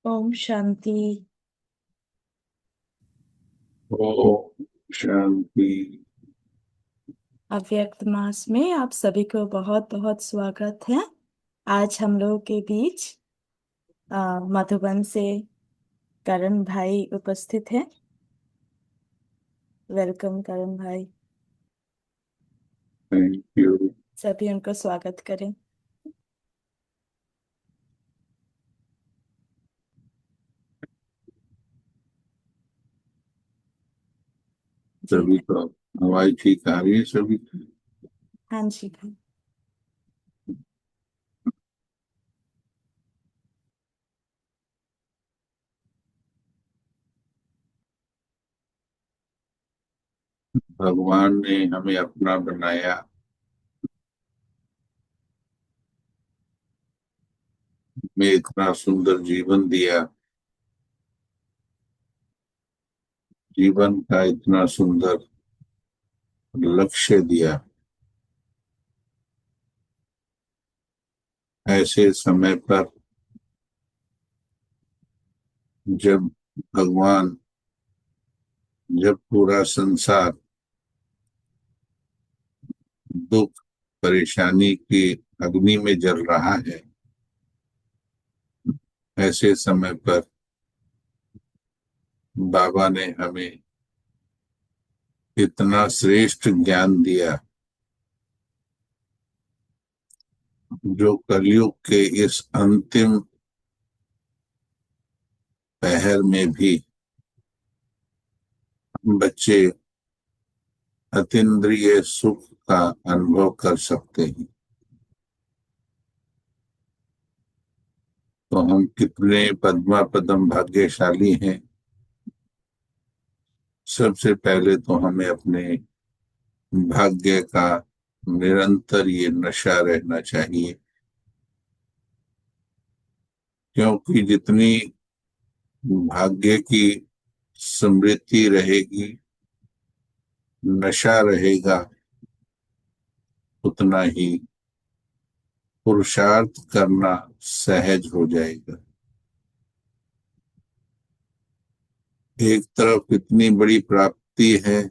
ओम शांति। ओम शांति। अव्यक्त मास में आप सभी को बहुत बहुत स्वागत है। आज हम लोगों के बीच मधुबन से करण भाई उपस्थित है। वेलकम करण भाई। Thank you. सभी उनको स्वागत करें। जी सभी भाई। को आवाज ठीक आ रही है सभी की? हाँ जी भाई। भगवान ने हमें अपना बनाया, हमें इतना सुंदर जीवन दिया, जीवन का इतना सुंदर लक्ष्य दिया। ऐसे समय पर जब भगवान, जब पूरा संसार दुख परेशानी की अग्नि में जल रहा है, ऐसे समय पर बाबा ने हमें इतना श्रेष्ठ ज्ञान दिया, जो कलयुग के इस अंतिम पहर में भी बच्चे अतीन्द्रिय सुख का अनुभव कर सकते हैं। तो हम कितने पद्मा पदम भाग्यशाली हैं। सबसे पहले तो हमें अपने भाग्य का निरंतर ये नशा रहना चाहिए, क्योंकि जितनी भाग्य की समृद्धि रहेगी, नशा रहेगा, उतना ही पुरुषार्थ करना सहज हो जाएगा। एक तरफ इतनी बड़ी प्राप्ति है,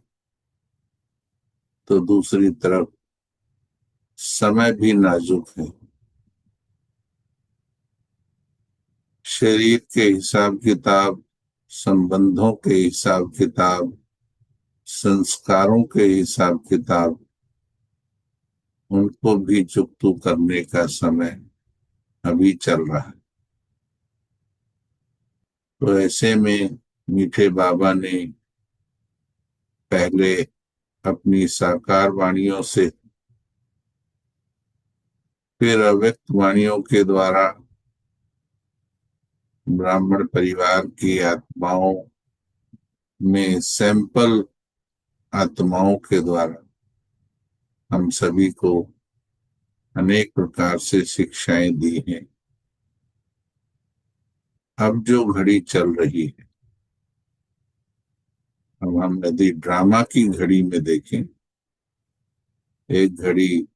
तो दूसरी तरफ समय भी नाजुक है। शरीर के हिसाब किताब, संबंधों के हिसाब किताब, संस्कारों के हिसाब किताब, उनको भी चुकतू करने का समय अभी चल रहा है। तो ऐसे में मीठे बाबा ने पहले अपनी साकार वाणियों से, फिर अव्यक्त वाणियों के द्वारा ब्राह्मण परिवार की आत्माओं में सैंपल आत्माओं के द्वारा हम सभी को अनेक प्रकार से शिक्षाएं दी हैं। अब जो घड़ी चल रही है, अब हम यदि ड्रामा की घड़ी में देखें, एक घड़ी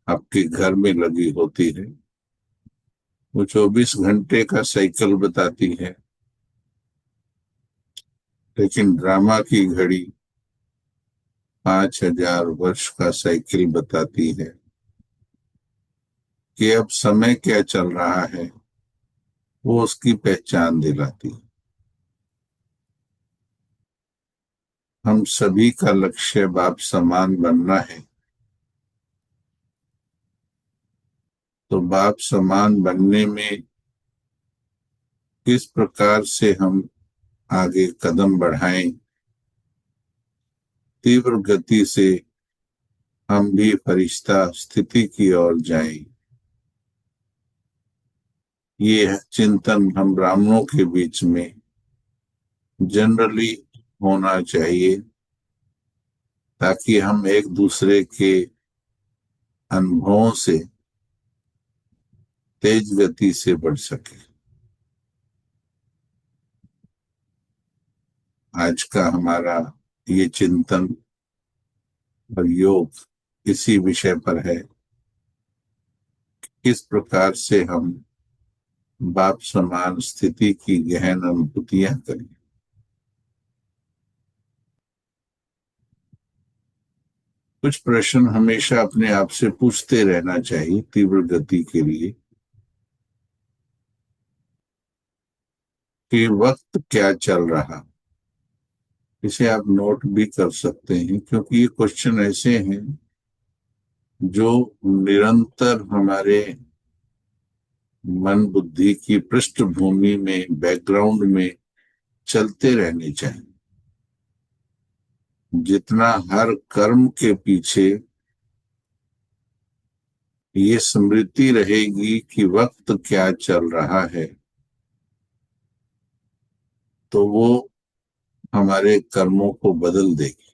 आपके घर में लगी होती है, वो 24 घंटे का साइकिल बताती है। लेकिन ड्रामा की घड़ी 5000 वर्ष का साइकिल बताती है कि अब समय क्या चल रहा है, वो उसकी पहचान दिलाती है। हम सभी का लक्ष्य बाप समान बनना है, तो बाप समान बनने में किस प्रकार से हम आगे कदम बढ़ाएं, तीव्र गति से हम भी फरिश्ता स्थिति की ओर जाएं, ये चिंतन हम ब्राह्मणों के बीच में जनरली होना चाहिए, ताकि हम एक दूसरे के अनुभवों से तेज गति से बढ़ सके। आज का हमारा ये चिंतन और योग इसी विषय पर है, किस प्रकार से हम बाप समान स्थिति की गहन अनुभूतियां करें। कुछ प्रश्न हमेशा अपने आप से पूछते रहना चाहिए तीव्र गति के लिए कि वक्त क्या चल रहा। इसे आप नोट भी कर सकते हैं, क्योंकि ये क्वेश्चन ऐसे हैं जो निरंतर हमारे मन बुद्धि की पृष्ठभूमि में, बैकग्राउंड में चलते रहने चाहिए। जितना हर कर्म के पीछे ये स्मृति रहेगी कि वक्त क्या चल रहा है, तो वो हमारे कर्मों को बदल देगी।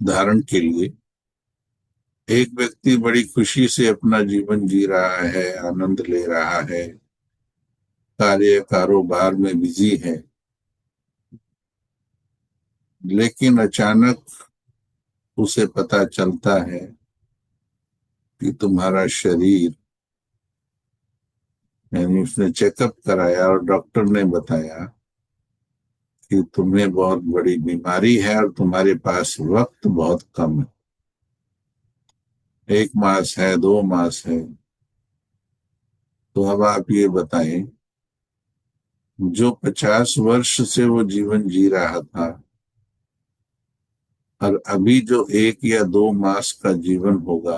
उदाहरण के लिए, एक व्यक्ति बड़ी खुशी से अपना जीवन जी रहा है, आनंद ले रहा है, कार्य कारोबार में बिजी है, लेकिन अचानक उसे पता चलता है कि तुम्हारा शरीर, यानी उसने चेकअप कराया और डॉक्टर ने बताया कि तुम्हें बहुत बड़ी बीमारी है और तुम्हारे पास वक्त बहुत कम है, 1 मास है, 2 मास है। तो अब आप ये बताएं, जो 50 वर्ष से वो जीवन जी रहा था और अभी जो 1 या 2 मास का जीवन होगा,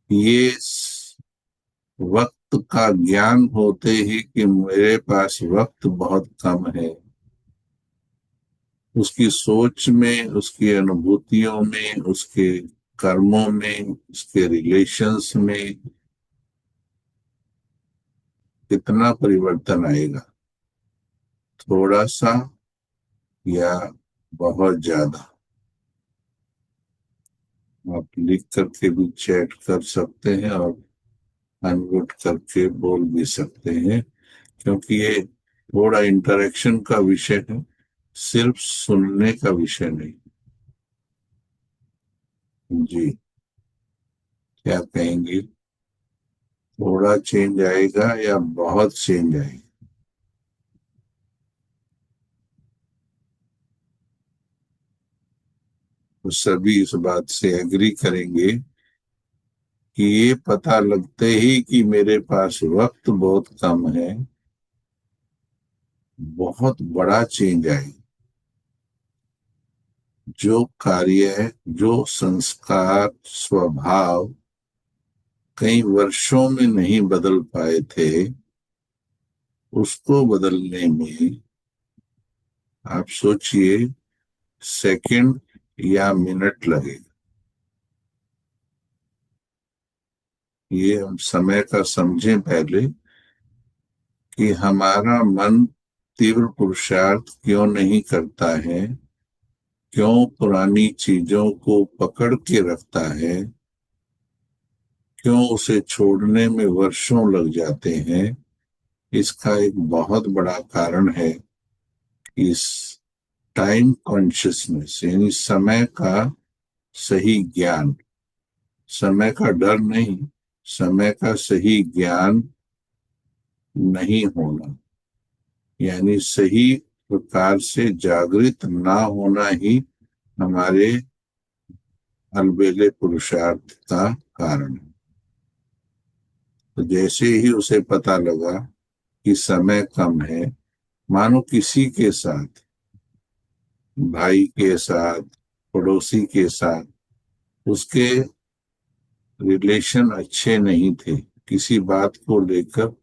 ये वक्त का ज्ञान होते ही कि मेरे पास वक्त बहुत कम है, उसकी सोच में, उसकी अनुभूतियों में, उसके कर्मों में, उसके रिलेशंस में कितना परिवर्तन आएगा? थोड़ा सा या बहुत ज्यादा? आप लिख करके भी चैट कर सकते हैं और अनम्यूट करके बोल भी सकते हैं, क्योंकि ये थोड़ा इंटरेक्शन का विषय है, सिर्फ सुनने का विषय नहीं। जी, क्या कहेंगे? थोड़ा चेंज आएगा या बहुत चेंज आएगा? तो सभी इस बात से एग्री करेंगे कि ये पता लगते ही कि मेरे पास वक्त बहुत कम है, बहुत बड़ा चेंज आएगा। जो कार्य, जो संस्कार, स्वभाव कई वर्षों में नहीं बदल पाए थे, उसको बदलने में आप सोचिए सेकंड या मिनट लगेगा। ये हम समय का समझें पहले कि हमारा मन तीव्र पुरुषार्थ क्यों नहीं करता है, क्यों पुरानी चीजों को पकड़ के रखता है, क्यों उसे छोड़ने में वर्षों लग जाते हैं। इसका एक बहुत बड़ा कारण है इस टाइम कॉन्शियसनेस, यानी समय का सही ज्ञान। समय का डर नहीं, समय का सही ज्ञान नहीं होना, यानी सही प्रकार से जागृत ना होना ही हमारे अलबेले पुरुषार्थ का कारण है। तो जैसे ही उसे पता लगा कि समय कम है, मानो किसी के साथ, भाई के साथ, पड़ोसी के साथ उसके रिलेशन अच्छे नहीं थे, किसी बात को लेकर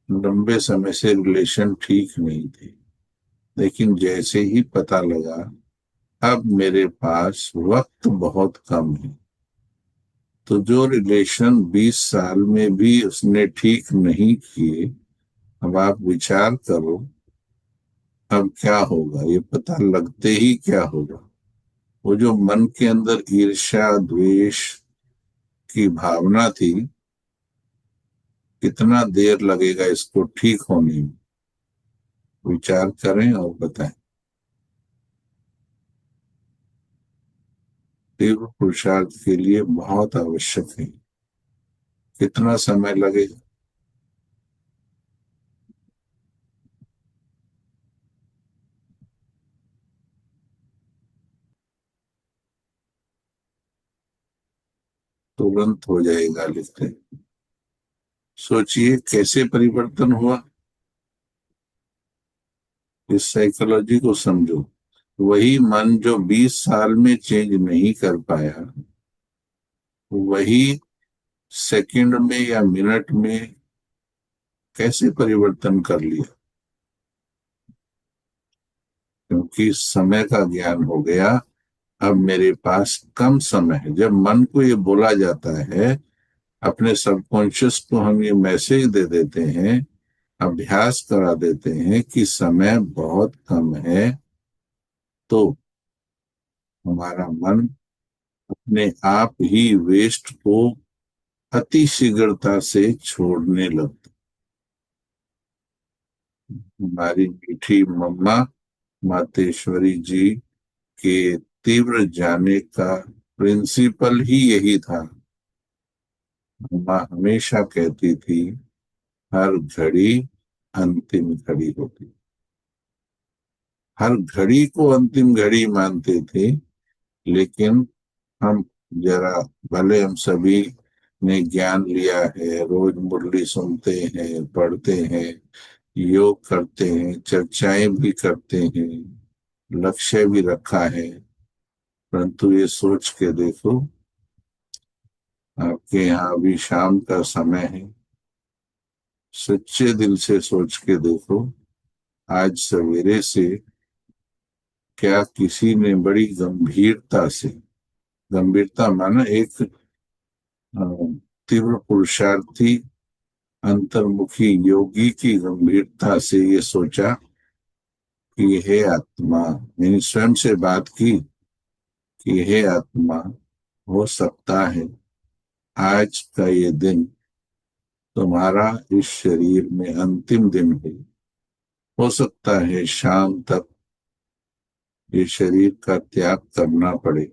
लंबे समय से रिलेशन ठीक नहीं थे, लेकिन जैसे ही पता लगा अब मेरे पास वक्त बहुत कम है, तो जो रिलेशन 20 साल में भी उसने ठीक नहीं किए, अब आप विचार करो अब क्या होगा। ये पता लगते ही क्या होगा? वो जो मन के अंदर ईर्ष्या द्वेष की भावना थी, कितना देर लगेगा इसको ठीक होने में? विचार करें और बताएं। तीव्र पुरुषार्थ के लिए बहुत आवश्यक है कितना समय लगेगा? तुरंत हो जाएगा लिखते। सोचिए कैसे परिवर्तन हुआ, इस साइकोलॉजी को समझो। वही मन जो 20 साल में चेंज नहीं कर पाया, वही सेकंड में या मिनट में कैसे परिवर्तन कर लिया? क्योंकि समय का ज्ञान हो गया। अब मेरे पास कम समय है। जब मन को ये बोला जाता है, अपने सबकॉन्शियस को हम ये मैसेज दे देते हैं, अभ्यास करा देते हैं कि समय बहुत कम है, तो हमारा मन अपने आप ही वेस्ट को अति शीघ्रता से छोड़ने लगता। हमारी मीठी मम्मा मातेश्वरी जी के तीव्र जाने का प्रिंसिपल ही यही था। मम्मा हमेशा कहती थी, हर घड़ी अंतिम घड़ी होती। हर घड़ी को अंतिम घड़ी मानते थे, लेकिन हम जरा, भले हम सभी ने ज्ञान लिया है, रोज मुरली सुनते हैं, पढ़ते हैं, योग करते हैं, चर्चाएं भी करते हैं, लक्ष्य भी रखा है, परंतु ये सोच के देखो, आपके यहाँ अभी शाम का समय है। सच्चे दिल से सोच के देखो, आज सवेरे से क्या किसी ने बड़ी गंभीरता से, गंभीरता माना एक तीव्र पुरुषार्थी अंतर्मुखी योगी की गंभीरता से ये सोचा कि हे आत्मा, मैंने स्वयं से बात की कि हे आत्मा, हो सकता है आज का ये दिन तुम्हारा इस शरीर में अंतिम दिन हो सकता है शाम तक ये शरीर का त्याग करना पड़े।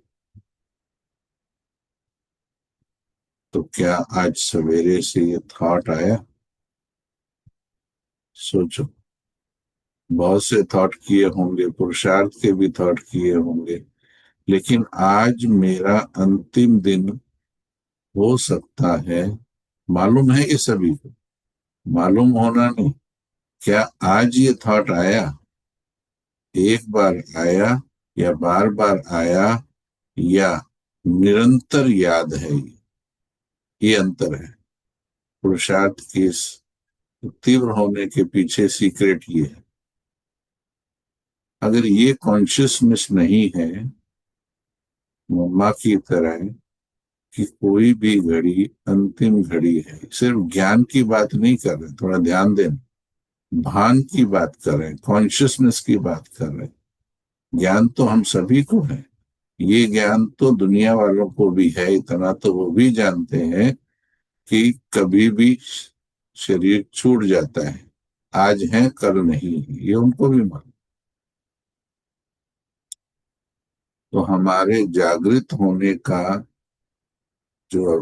तो क्या आज सवेरे से ये थॉट आया? सोचो। बहुत से थॉट किए होंगे, पुरुषार्थ के भी थॉट किए होंगे, लेकिन आज मेरा अंतिम दिन हो सकता है। मालूम है ये सभी को, मालूम होना नहीं। क्या आज ये थॉट आया, एक बार आया या बार बार आया, या निरंतर याद है? ये अंतर है। पुरुषार्थ के इस तीव्र होने के पीछे सीक्रेट ये है। अगर ये कॉन्शियसनेस नहीं है, मम्मा की तरह, कि कोई भी घड़ी अंतिम घड़ी है, सिर्फ ज्ञान की बात नहीं कर रहे, थोड़ा ध्यान दें, भान की बात कर रहे हैं, कॉन्शियसनेस की बात कर रहे हैं। ज्ञान तो हम सभी को है। ये ज्ञान तो दुनिया वालों को भी है, इतना तो वो भी जानते हैं कि कभी भी शरीर छूट जाता है, आज है कल नहीं है, ये उनको भी मालूम। तो हमारे जागृत होने का जो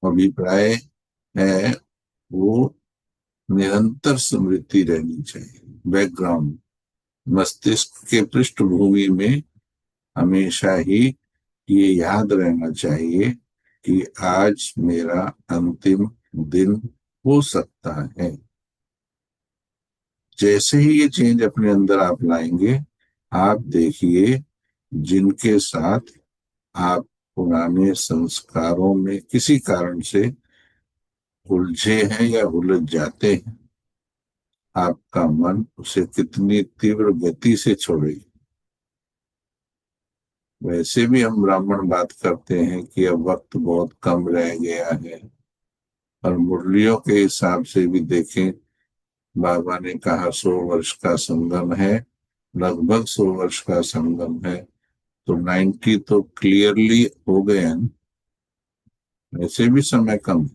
अभिप्राय है, वो निरंतर स्मृति रहनी चाहिए, बैकग्राउंड, मस्तिष्क के पृष्ठभूमि में हमेशा ही ये याद रहना चाहिए कि आज मेरा अंतिम दिन हो सकता है। जैसे ही ये चेंज अपने अंदर आप लाएंगे, आप देखिए, जिनके साथ आप पुराने संस्कारों में किसी कारण से उलझे हैं या उलझ जाते हैं, आपका मन उसे कितनी तीव्र गति से छोड़े। वैसे भी हम ब्राह्मण बात करते हैं कि अब वक्त बहुत कम रह गया है, और मुरलियों के हिसाब से भी देखें, बाबा ने कहा 100 वर्ष का संगम है, लगभग 100 वर्ष का संगम है, तो 90 तो क्लियरली हो गए हैं। वैसे भी समय कम है,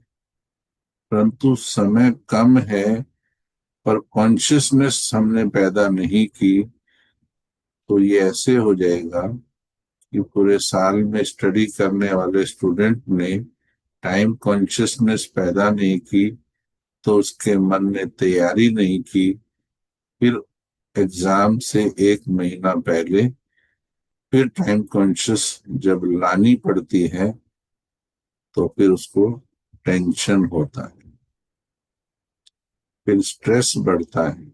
परंतु समय कम है, पर कॉन्शियसनेस हमने पैदा नहीं की, तो ये ऐसे हो जाएगा कि पूरे साल में स्टडी करने वाले स्टूडेंट ने टाइम कॉन्शियसनेस पैदा नहीं की, तो उसके मन ने तैयारी नहीं की, फिर एग्जाम से 1 महीना पहले फिर टाइम कॉन्शियस जब लानी पड़ती है, तो फिर उसको टेंशन होता है, फिर स्ट्रेस बढ़ता है।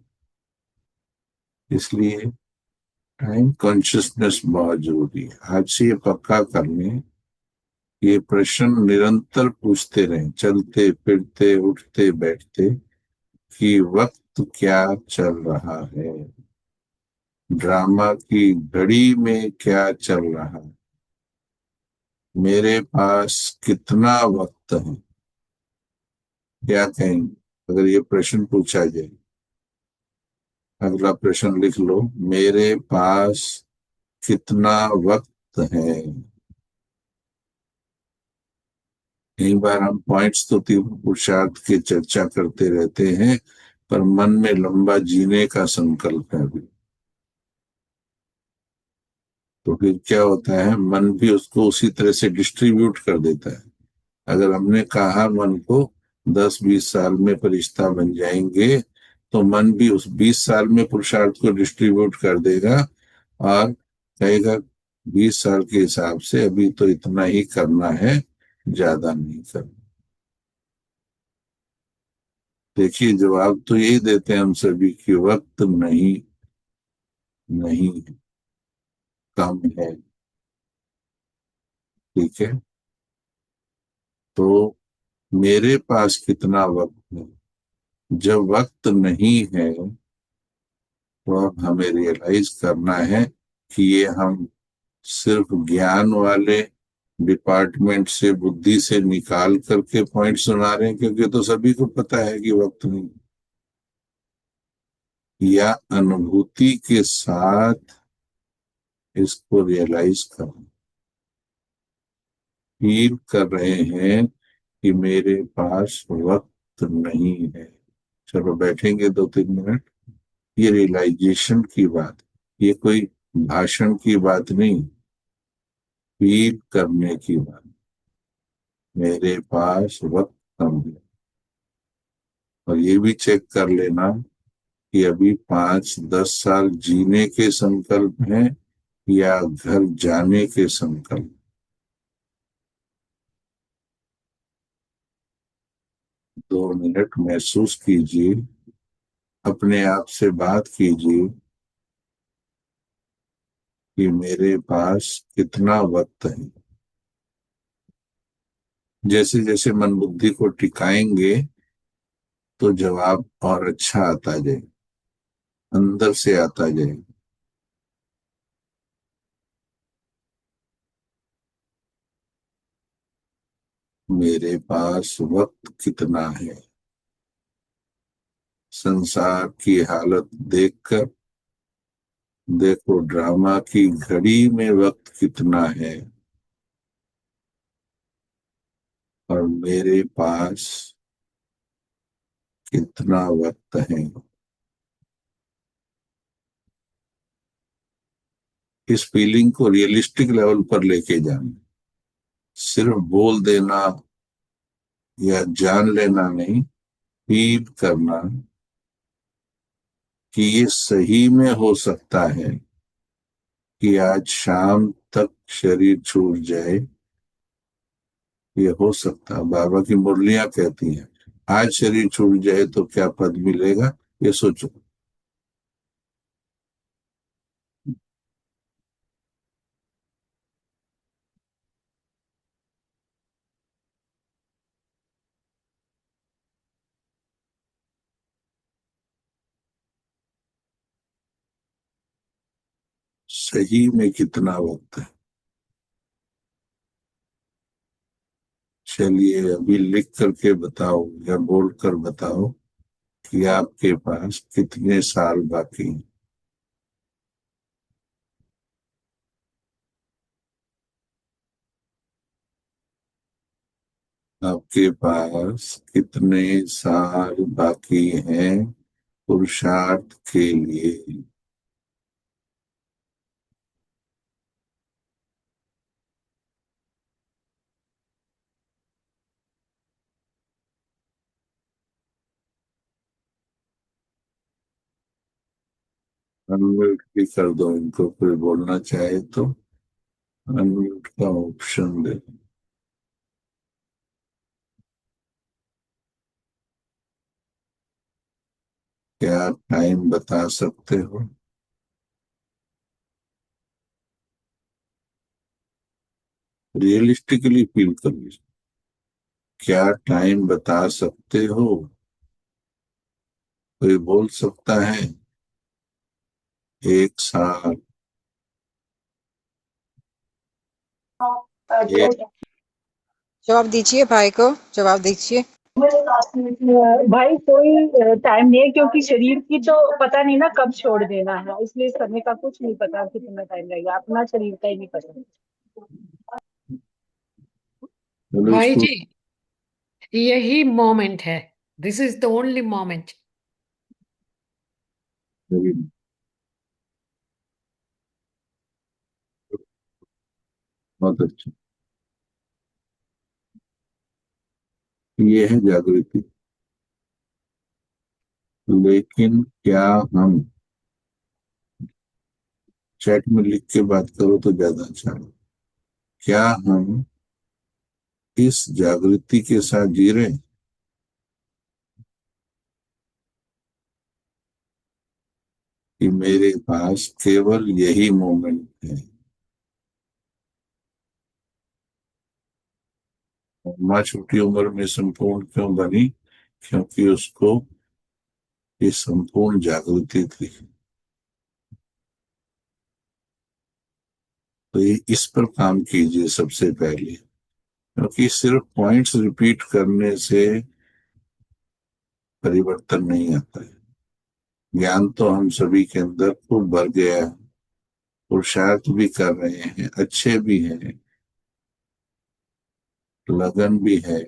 इसलिए टाइम कॉन्शियसनेस बहुत जरूरी है। आज से ये पक्का कर लें, ये प्रश्न निरंतर पूछते रहें, चलते फिरते उठते बैठते, कि वक्त क्या चल रहा है, ड्रामा की घड़ी में क्या चल रहा है, मेरे पास कितना वक्त है। क्या कहेंगे अगर ये प्रश्न पूछा जाए? अगला प्रश्न लिख लो, मेरे पास कितना वक्त है। कई बार हम पॉइंट्स तो तीव्र पुरुषार्थ की चर्चा करते रहते हैं, पर मन में लंबा जीने का संकल्प है अभी। तो फिर क्या होता है, मन भी उसको उसी तरह से डिस्ट्रीब्यूट कर देता है। अगर हमने कहा मन को 10-20 साल में फरिश्ता बन जाएंगे, तो मन भी उस 20 साल में पुरुषार्थ को डिस्ट्रीब्यूट कर देगा और कहेगा 20 साल के हिसाब से अभी तो इतना ही करना है, ज्यादा नहीं करना। देखिए, जवाब तो यही देते हैं हम सभी कि वक्त नहीं, नहीं है, कम है। ठीक है, तो मेरे पास कितना वक्त है, जब वक्त नहीं है, तो अब हमें रियलाइज करना है कि ये हम सिर्फ ज्ञान वाले डिपार्टमेंट से, बुद्धि से निकाल करके पॉइंट सुना रहे हैं, क्योंकि तो सभी को पता है कि वक्त नहीं। या अनुभूति के साथ इसको रियलाइज कर, फील कर रहे हैं कि मेरे पास वक्त नहीं है। चलो बैठेंगे 2-3 मिनट। ये रियलाइजेशन की बात, ये कोई भाषण की बात नहीं, फील करने की बात। मेरे पास वक्त कम है। और ये भी चेक कर लेना कि अभी 5-10 साल जीने के संकल्प हैं या घर जाने के संकल्प। 2 मिनट महसूस कीजिए, अपने आप से बात कीजिए कि मेरे पास कितना वक्त है। जैसे जैसे मन बुद्धि को टिकाएंगे, तो जवाब और अच्छा आता जाए, अंदर से आता जाए। मेरे पास वक्त कितना है। संसार की हालत देखकर देखो, ड्रामा की घड़ी में वक्त कितना है, और मेरे पास कितना वक्त है। इस फीलिंग को रियलिस्टिक लेवल पर लेके जाना, सिर्फ बोल देना या जान लेना नहीं, फील करना कि ये सही में हो सकता है कि आज शाम तक शरीर छूट जाए। ये हो सकता है। बाबा की मुरलियां कहती हैं, आज शरीर छूट जाए तो क्या पद मिलेगा, ये सोचो। सही में कितना वक्त है। चलिए अभी लिख करके बताओ या बोल कर बताओ कि आपके पास कितने साल बाकी हैं। आपके पास कितने साल बाकी हैं पुरुषार्थ के लिए। अनम्यूट भी कर दो इनको, कोई बोलना चाहे तो अनम्यूट का ऑप्शन दे। क्या टाइम बता सकते हो? रियलिस्टिकली फील करिए। क्या टाइम बता सकते हो? कोई बोल सकता है? 1 साल? एक जवाब दीजिए भाई को, जवाब दीजिए। भाई कोई टाइम नहीं है, क्योंकि शरीर की तो पता नहीं ना कब छोड़ देना है, इसलिए समय का कुछ नहीं पता कितना टाइम लगेगा, अपना शरीर का ही नहीं पता। चलो भाई इसको। जी, यही मोमेंट है। This is the only moment. बहुत अच्छा। ये है जागृति। लेकिन क्या हम, चैट में लिख के बात करो तो ज्यादा अच्छा है, क्या हम इस जागृति के साथ जी रहे हैं कि मेरे पास केवल यही मोमेंट है? माँ छोटी उम्र में संपूर्ण क्यों बनी? क्योंकि उसको ये संपूर्ण जागृति थी। तो ये इस पर काम कीजिए सबसे पहले, क्योंकि सिर्फ पॉइंट्स रिपीट करने से परिवर्तन नहीं आता है। ज्ञान तो हम सभी के अंदर खूब भर गया है, पुरुषार्थ भी कर रहे हैं, अच्छे भी हैं, लगन भी है,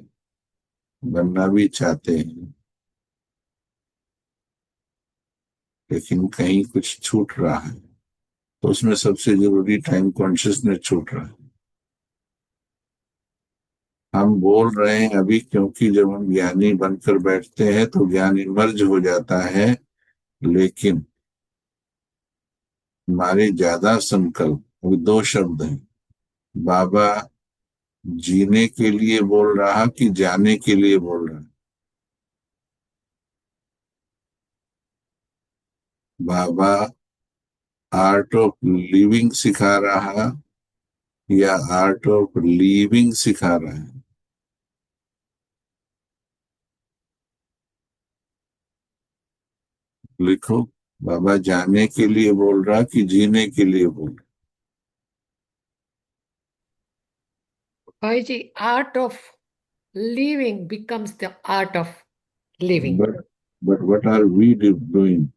बनना भी चाहते हैं, लेकिन कहीं कुछ छूट रहा है। तो उसमें सबसे जरूरी टाइम कॉन्शियसनेस छूट रहा है। हम बोल रहे हैं अभी क्योंकि जब हम ज्ञानी बनकर बैठते हैं तो ज्ञान इमर्ज हो जाता है, लेकिन हमारे ज्यादा संकल्प, अभी 2 शब्द हैं, बाबा जीने के लिए बोल रहा कि जाने के लिए बोल रहा? बाबा आर्ट ऑफ लिविंग सिखा रहा या आर्ट ऑफ लीविंग सिखा रहा है? लिखो। बाबा जाने के लिए बोल रहा कि जीने के लिए बोल भाई जी, art of living becomes the art of रहा? Living. But what are we doing?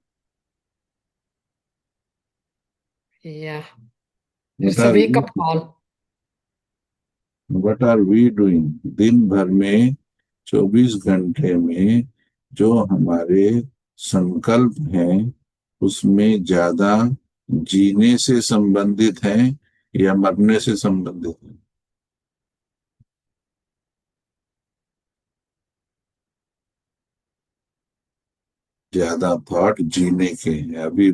या what it's a are wake we up call. What are we doing? दिन भर में, 24 घंटे में जो हमारे संकल्प हैं, उसमें ज्यादा जीने से संबंधित हैं या मरने से संबंधित हैं? ज्यादा थॉट जीने के हैं। अभी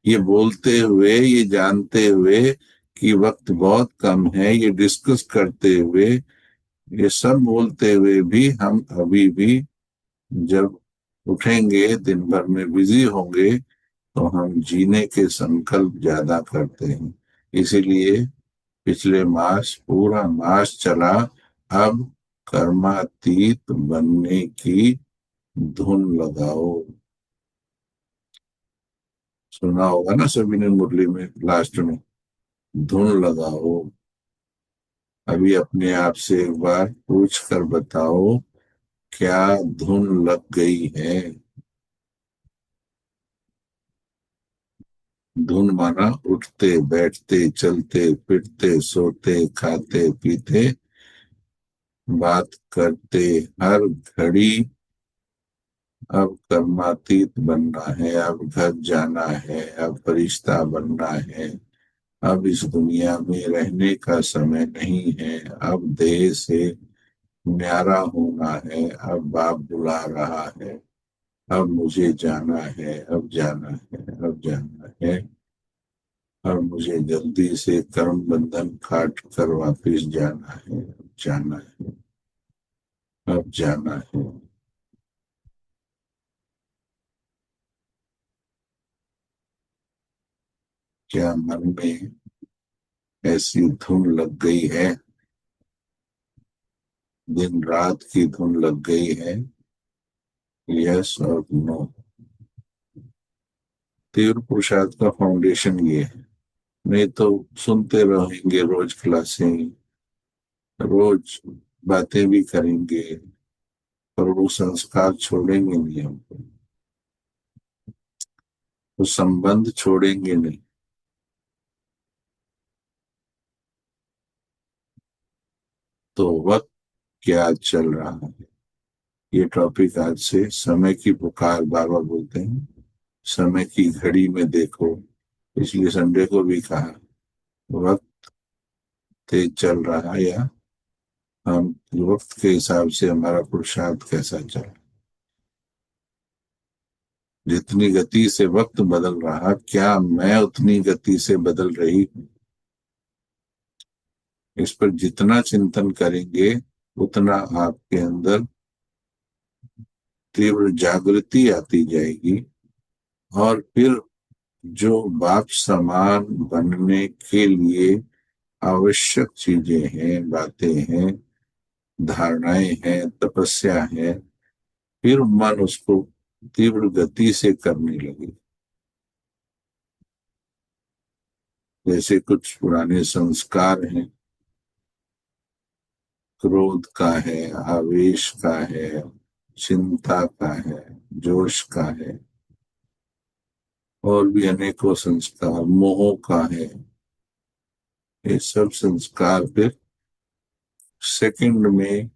ये बोलते हुए, ये जानते हुए कि वक्त बहुत कम है, ये डिस्कस करते हुए, ये सब बोलते हुए भी हम अभी भी, जब उठेंगे दिन भर में बिजी होंगे तो हम जीने के संकल्प ज्यादा करते हैं। इसीलिए पिछले मास, पूरा मास चला, अब कर्मातीत बनने की धुन लगाओ। सुना होगा ना सभी ने मुरली में लास्ट में, धुन लगाओ। अभी अपने आप से एक बार पूछ कर बताओ, क्या धुन लग गई है? धुन माना उठते बैठते चलते फिरते सोते खाते पीते बात करते, हर घड़ी अब कर्मातीत बनना है, अब घर जाना है, अब फरिश्ता बनना है, अब इस दुनिया में रहने का समय नहीं है, अब देह से न्यारा होना है, अब बाप बुला रहा है। अब मुझे जाना है, अब जाना है, अब जाना है। अब मुझे जल्दी से कर्म बंधन काट कर वापिस जाना है, अब जाना है, अब जाना है। क्या मन में ऐसी धुन लग गई है, दिन रात की धुन लग गई है? यस और नो। तीव्र पुरुषार्थ का फाउंडेशन ये है। नहीं तो सुनते रहेंगे, रोज क्लासें, रोज बातें भी करेंगे, पर वो संस्कार छोड़ेंगे नहीं हमको, वो संबंध छोड़ेंगे नहीं। तो वक्त क्या चल रहा है, ये टॉपिक आज से समय की पुकार बाबा बोलते हैं। समय की घड़ी में देखो, इसलिए संडे को भी कहा वक्त तेज चल रहा है या हम वक्त के हिसाब से हमारा पुरुषार्थ कैसा चल रहा है। जितनी गति से वक्त बदल रहा, क्या मैं उतनी गति से बदल रही हूँ? इस पर जितना चिंतन करेंगे उतना आपके अंदर तीव्र जागृति आती जाएगी। और फिर जो बाप समान बनने के लिए आवश्यक चीजें हैं, बातें हैं, धारणाएं हैं, तपस्या है, फिर मन उसको तीव्र गति से करने लगे। जैसे कुछ पुराने संस्कार हैं, क्रोध का है, आवेश का है, चिंता का है, जोश का है, और भी अनेकों संस्कार, मोह का है। ये सब संस्कार फिर सेकंड में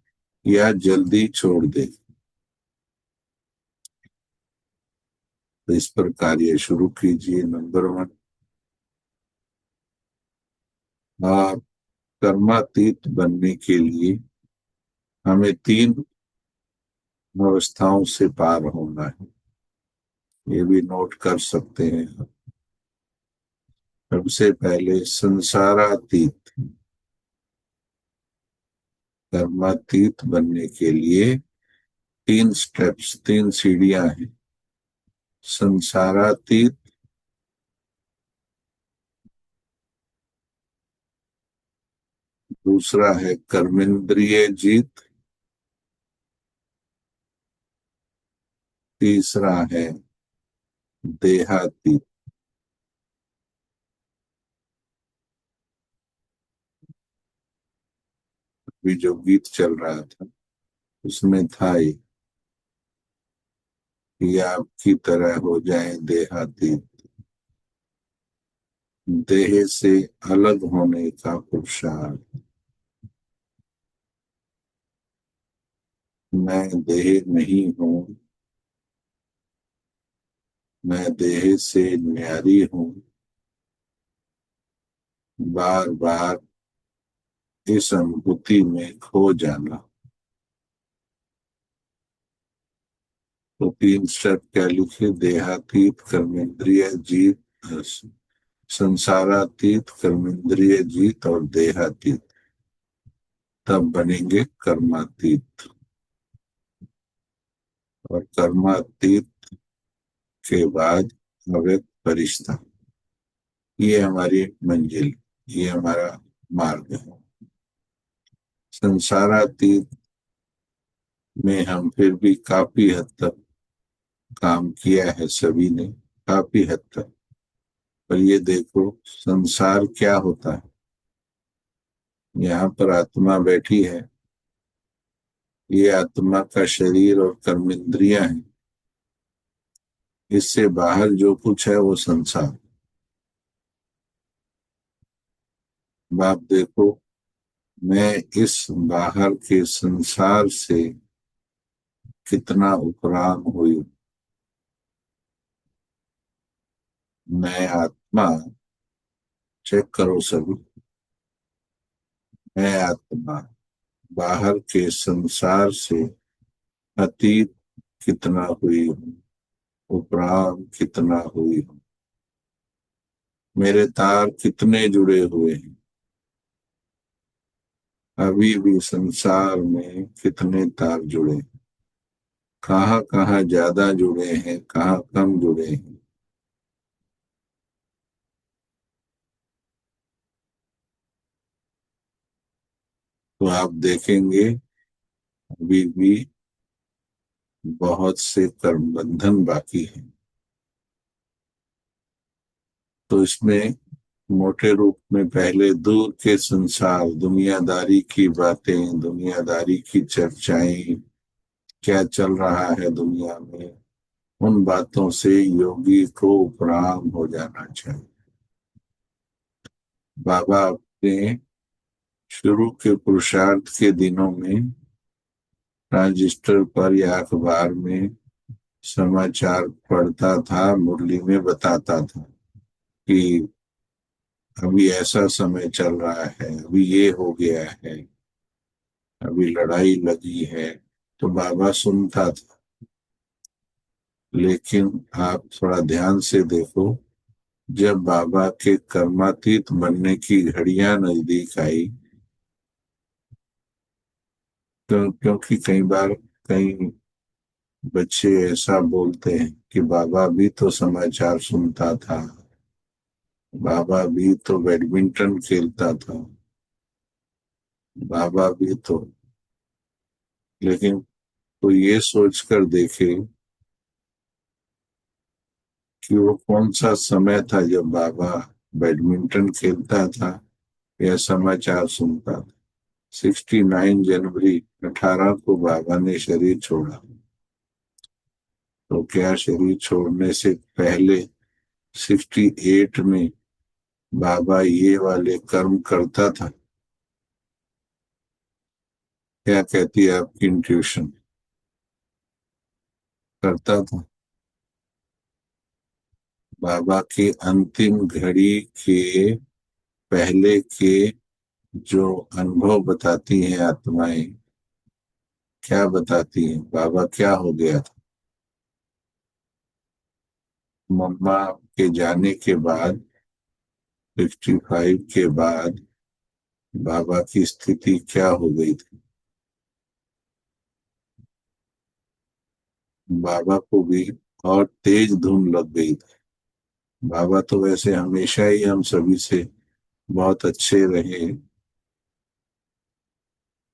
या जल्दी छोड़ दे। तो इस पर कार्य शुरू कीजिए, नंबर 1। और कर्मातीत बनने के लिए हमें 3 अवस्थाओं से पार होना है। ये भी नोट कर सकते हैं। सबसे पहले संसारातीत। कर्मातीत बनने के लिए 3 स्टेप्स, 3 सीढ़ियां हैं। संसारातीत, दूसरा है कर्मेंद्रिय जीत, तीसरा है देहातीत। अभी जो गीत चल रहा था उसमें था कि आपकी तरह हो जाए देहातीत, देह से अलग होने का पुरुषार्थ। मैं देह नहीं हूं, मैं देह से न्यारी हूं। बार बार इस अनुभूति में खो जाना। तो 3 स्टेप क्या लिखे? देहातीत, कर्मेंद्रिय जीत, संसारातीत, कर्मेंद्रिय जीत और देहातीत। तब बनेंगे कर्मातीत। और कर्मातीत के बाद अव्यक्त परिश्ता। ये हमारी मंजिल, ये हमारा मार्ग है। संसारातीत में हम फिर भी काफी हद तक काम किया है सभी ने, काफी हद तक। पर ये देखो संसार क्या होता है। यहाँ पर आत्मा बैठी है, ये आत्मा का शरीर और कर्मेंद्रियां हैं। इससे बाहर जो कुछ है वो संसार। बाप देखो, मैं इस बाहर के संसार से कितना उपराम हुई। मैं आत्मा, चेक करो सभी, मैं आत्मा बाहर के संसार से अतीत कितना हुई हूँ, उपराम कितना हुई हूँ, मेरे तार कितने जुड़े हुए हैं, अभी भी संसार में कितने तार जुड़े हैं, कहाँ कहाँ ज्यादा जुड़े हैं, कहाँ कम जुड़े हैं। तो आप देखेंगे अभी भी बहुत से कर्म बंधन बाकी हैं। तो इसमें मोटे रूप में पहले दूर के संसार, दुनियादारी की बातें, दुनियादारी की चर्चाएं, क्या चल रहा है दुनिया में, उन बातों से योगी को उपराम हो जाना चाहिए। बाबा अपने शुरू के पुरुषार्थ के दिनों में ट्रांजिस्टर पर या अखबार में समाचार पढ़ता था, मुरली में बताता था कि अभी ऐसा समय चल रहा है, अभी ये हो गया है, अभी लड़ाई लगी है। तो बाबा सुनता था। लेकिन आप थोड़ा ध्यान से देखो, जब बाबा के कर्मातीत बनने की घड़ियां नजदीक आई, क्योंकि कई बार कई बच्चे ऐसा बोलते हैं कि बाबा भी तो समाचार सुनता था, बाबा भी तो बैडमिंटन खेलता था, बाबा भी तो। लेकिन तो ये सोचकर देखे कि वो कौन सा समय था जब बाबा बैडमिंटन खेलता था या समाचार सुनता था। 69 जनवरी 18 को बाबा ने शरीर छोड़ा। तो क्या शरीर छोड़ने से पहले 68 में बाबा ये वाले कर्म करता था? क्या कहती है आपकी इंट्यूशन? करता था। बाबा की अंतिम घड़ी के पहले के जो अनुभव बताती हैं आत्माएं, क्या बताती हैं? बाबा क्या हो गया था? मम्मा के जाने के बाद, 65 के बाद बाबा की स्थिति क्या हो गई थी? बाबा को भी और तेज धुन लग गई थी। बाबा तो वैसे हमेशा ही हम सभी से बहुत अच्छे रहे,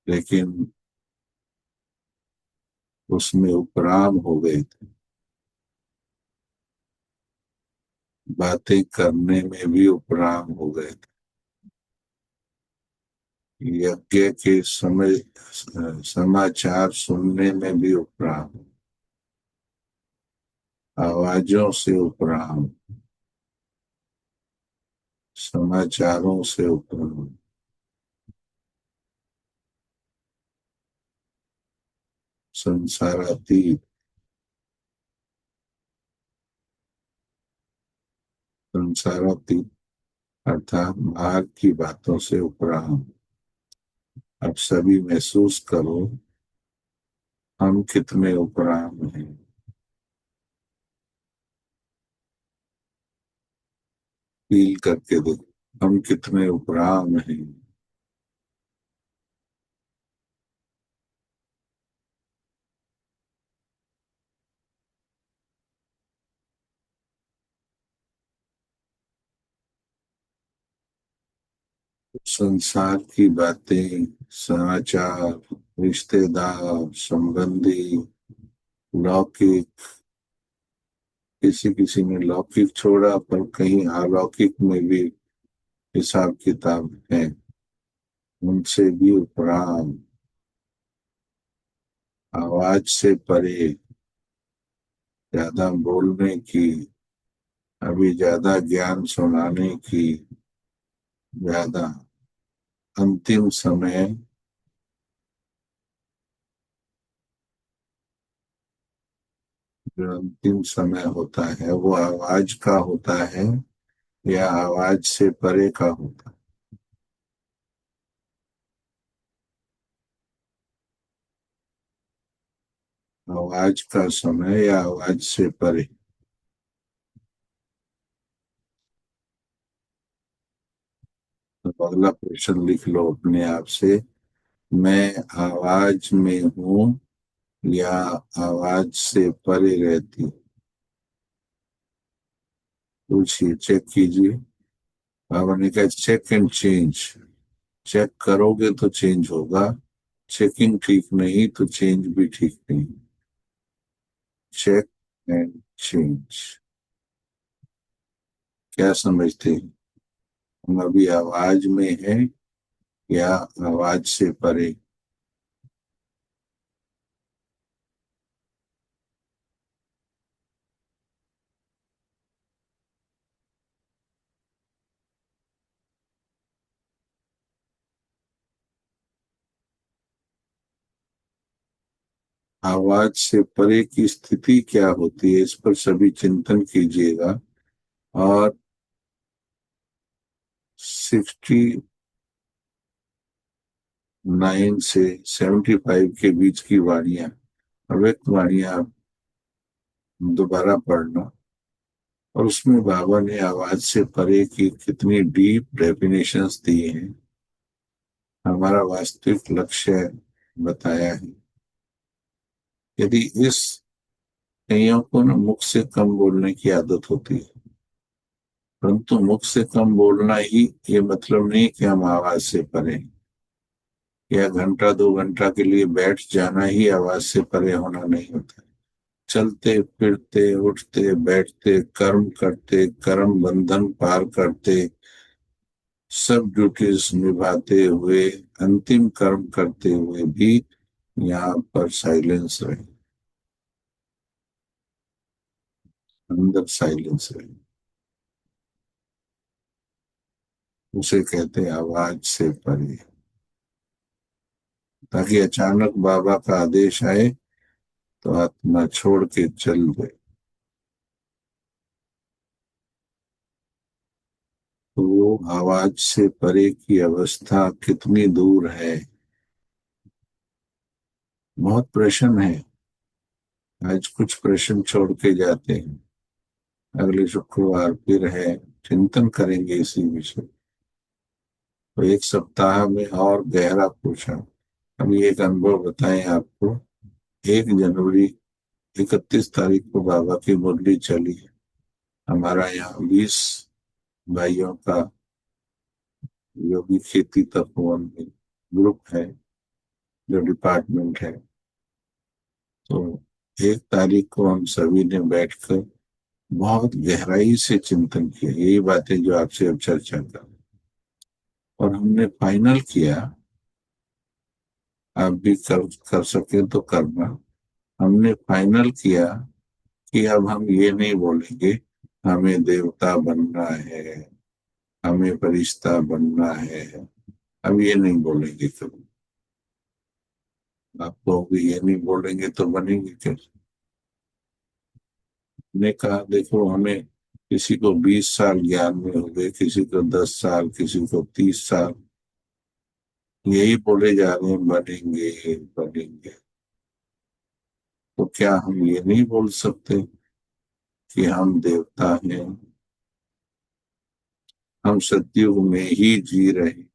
लेकिन उसमें उपराम हो गए थे। बातें करने में भी उपराम हो गए थे। यज्ञ के समय समाचार सुनने में भी उपराम, आवाजों से उपराम, समाचारों से उपराम, संसारातीत, संसारातीत अर्थात बाहर की बातों से उपराम। अब सभी महसूस करो हम कितने उपराम हैं। फील करके देखो हम कितने उपराम हैं। संसार की बातें, समाचार, रिश्तेदार, संबंधी, लौकिक, किसी किसी ने लौकिक छोड़ा पर कहीं अलौकिक में भी हिसाब किताब है, उनसे भी उपराम। आवाज से परे, ज्यादा बोलने की, अभी ज्यादा ज्ञान सुनाने की, ज्यादा अंतिम समय, जो अंतिम समय होता है वो आवाज का होता है या आवाज से परे का होता है? आवाज का समय या आवाज से परे? तो अगला प्रश्न लिख लो अपने आप से, मैं आवाज में हूं या आवाज से परे रहती हूँ? पूछिए, चेक कीजिए। बाबा ने कहा चेक एंड चेंज। चेक करोगे तो चेंज होगा, चेकिंग ठीक नहीं तो चेंज भी ठीक नहीं। Check and change. क्या समझते हैं? हम अभी आवाज में हैं या आवाज से परे? आवाज से परे की स्थिति क्या होती है, इस पर सभी चिंतन कीजिएगा। और 69 से 75 के बीच की वाणियां, अव्यक्त वाणियां दोबारा पढ़ना, और उसमें बाबा ने आवाज से परे की कितनी डीप डेफिनेशंस दी हैं, हमारा वास्तविक लक्ष्य बताया है। यदि इस कईयों को न मुख से कम बोलने की आदत होती है, परंतु मुख से कम बोलना ही ये मतलब नहीं कि हम आवाज से परे हैं, या घंटा 2 घंटा के लिए बैठ जाना ही आवाज से परे होना नहीं होता। चलते फिरते उठते बैठते कर्म करते कर्म बंधन पार करते सब ड्यूटीज निभाते हुए अंतिम कर्म करते हुए भी यहाँ पर साइलेंस रहे, अंदर साइलेंस रहे, उसे कहते हैं आवाज से परे। ताकि अचानक बाबा का आदेश आए तो आत्मा छोड़ के चल दे। तो वो आवाज से परे की अवस्था कितनी दूर है? बहुत प्रश्न है, आज कुछ प्रश्न छोड़ के जाते हैं। अगले शुक्रवार फिर है, चिंतन करेंगे इसी विषय। तो एक सप्ताह में और गहरा पूछा। अभी एक अनुभव बताएं आपको। 1 जनवरी 31 तारीख को बाबा की मुरली चली। हमारा यहाँ 20 भाइयों का योगी खेती तपोवन में ग्रुप है, जो डिपार्टमेंट है। तो 1 तारीख को हम सभी ने बैठकर बहुत गहराई से चिंतन किया, यही बातें जो आपसे अब चर्चा कर, और हमने फाइनल किया, आप भी कर सके तो करना। हमने फाइनल किया कि अब हम ये नहीं बोलेंगे हमें देवता बनना है, हमें फरिश्ता बनना है, अब ये नहीं बोलेंगे कभी। आपको भी ये नहीं बोलेंगे तो बनेंगे कैसे? ने कहा देखो, हमें किसी को 20 साल ज्ञान में हो गए, किसी को 10 साल, किसी को 30 साल, यही बोले जा रहे हैं बनेंगे बनेंगे। तो क्या हम ये नहीं बोल सकते कि हम देवता हैं, हम सतयुग में ही जी रहे हैं,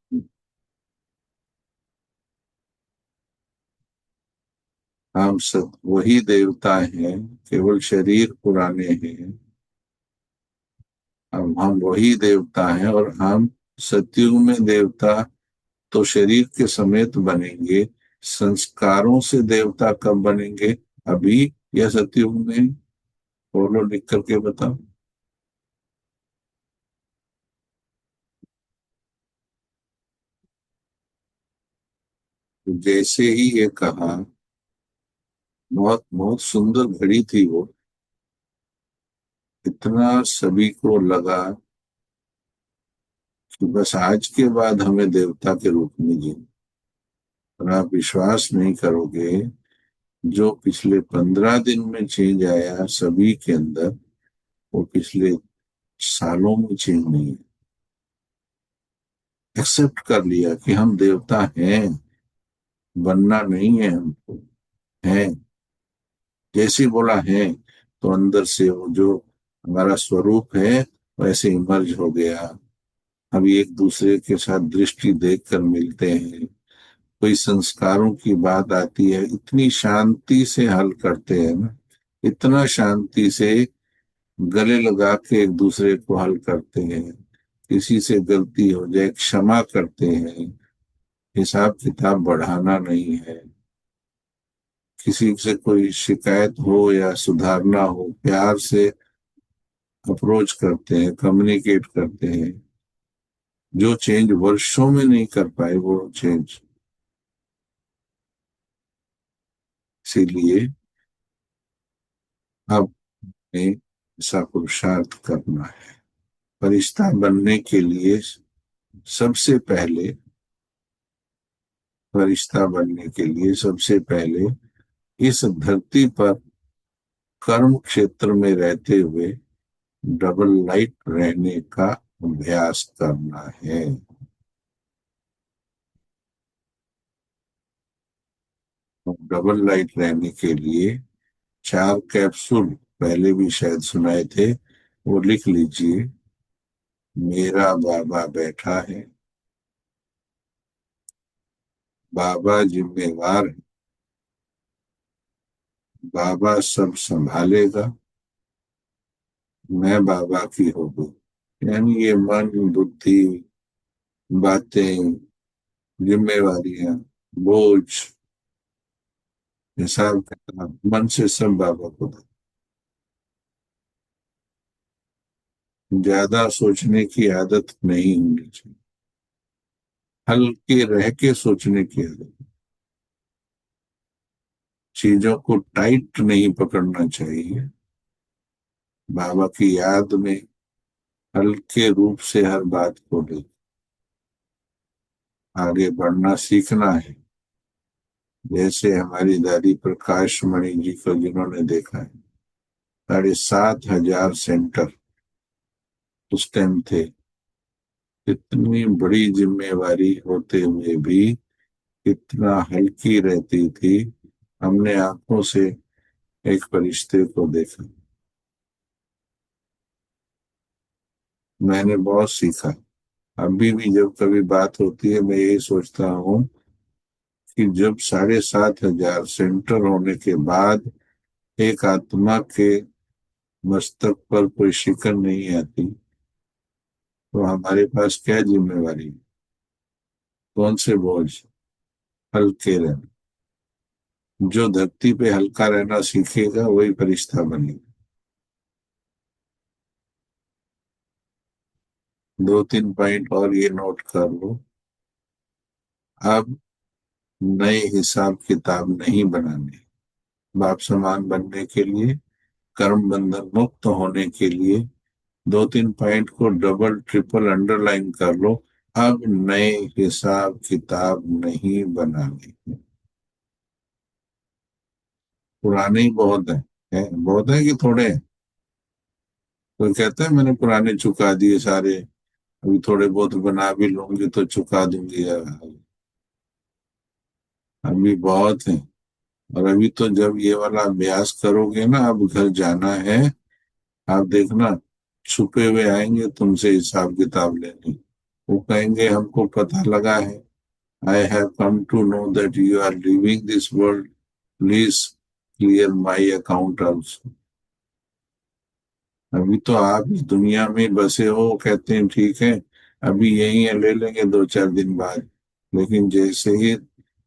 हम सब वही देवता हैं, केवल शरीर पुराने हैं। अब हम वही देवता हैं, और हम सतयुग में देवता तो शरीर के समेत बनेंगे। संस्कारों से देवता कब बनेंगे, अभी या सतयुग में? बोलो, लिख करके बताओ। तो जैसे ही ये कहा, बहुत बहुत सुंदर घड़ी थी वो, इतना सभी को लगा कि बस आज के बाद हमें देवता के रूप में जीना। और आप विश्वास नहीं करोगे, जो पिछले 15 दिन में चेंज आया सभी के अंदर, वो पिछले सालों में चेंज नहीं है। एक्सेप्ट कर लिया कि हम देवता हैं, बनना नहीं है हमको, है। जैसे बोला है तो अंदर से वो जो हमारा स्वरूप है वैसे इमर्ज हो गया। अभी एक दूसरे के साथ दृष्टि देखकर मिलते हैं, कोई संस्कारों की बात आती है, इतनी शांति से हल करते हैं ना, इतना शांति से गले लगा के एक दूसरे को हल करते हैं। किसी से गलती हो जाए क्षमा करते हैं, हिसाब किताब बढ़ाना नहीं है। किसी से कोई शिकायत हो या सुधारना हो, प्यार से अप्रोच करते हैं, कम्युनिकेट करते हैं। जो चेंज वर्षों में नहीं कर पाए वो चेंज। इसीलिए अब हमें ऐसा पुरुषार्थ करना है। फरिश्ता बनने के लिए सबसे पहले फरिश्ता बनने के लिए सबसे पहले इस धरती पर कर्म क्षेत्र में रहते हुए डबल लाइट रहने का अभ्यास करना है। डबल लाइट रहने के लिए 4 कैप्सूल पहले भी शायद सुनाए थे, वो लिख लीजिए। मेरा बाबा बैठा है, बाबा जिम्मेवार है, बाबा सब संभालेगा, मैं बाबा की हो गई। यानी ये मन, बुद्धि, बातें, जिम्मेवारियां, बोझ, हिसाब किताब मन से सब बाबा को दे। ज्यादा सोचने की आदत नहीं होनी चाहिए, हल्के रह के सोचने की आदत। चीजों को टाइट नहीं पकड़ना चाहिए, बाबा की याद में हल्के रूप से हर बात को ले आगे बढ़ना सीखना है। जैसे हमारी दादी प्रकाश मणि जी को जिन्होंने देखा है, 7,500 सेंटर उस टाइम थे। इतनी बड़ी जिम्मेवारी होते हुए भी कितना हल्की रहती थी। हमने आंखों से एक फरिश्ते को देखा, मैंने बहुत सीखा। अभी भी जब कभी बात होती है मैं यही सोचता हूँ कि जब 7,500 सेंटर होने के बाद एक आत्मा के मस्तक पर कोई शिकन नहीं आती तो हमारे पास क्या जिम्मेवारी, कौन से बोझ। हल्के रहना, जो धरती पे हल्का रहना सीखेगा वही फरिश्ता बनेगा। 2-3 पॉइंट और ये नोट कर लो। अब नए हिसाब किताब नहीं बनाने, बाप समान बनने के लिए, कर्म बंधन मुक्त होने के लिए 2-3 पॉइंट को डबल ट्रिपल अंडरलाइन कर लो। अब नए हिसाब किताब नहीं बनाने, पुराने ही बहुत है बहुत है कि थोड़े हैं। कोई कहता है मैंने पुराने चुका दिए सारे, अभी थोड़े बहुत बना भी लूंगी तो चुका दूंगी यार। अभी बहुत है। और अभी तो जब ये वाला अभ्यास करोगे ना, अब घर जाना है, आप देखना छुपे हुए आएंगे तुमसे हिसाब किताब लेने। वो कहेंगे हमको पता लगा है, I have come to know that you are living this world, please clear my account also. अभी तो आप इस दुनिया में बसे हो, कहते हैं ठीक है अभी यही है, ले लेंगे 2-4 दिन बाद। लेकिन जैसे ही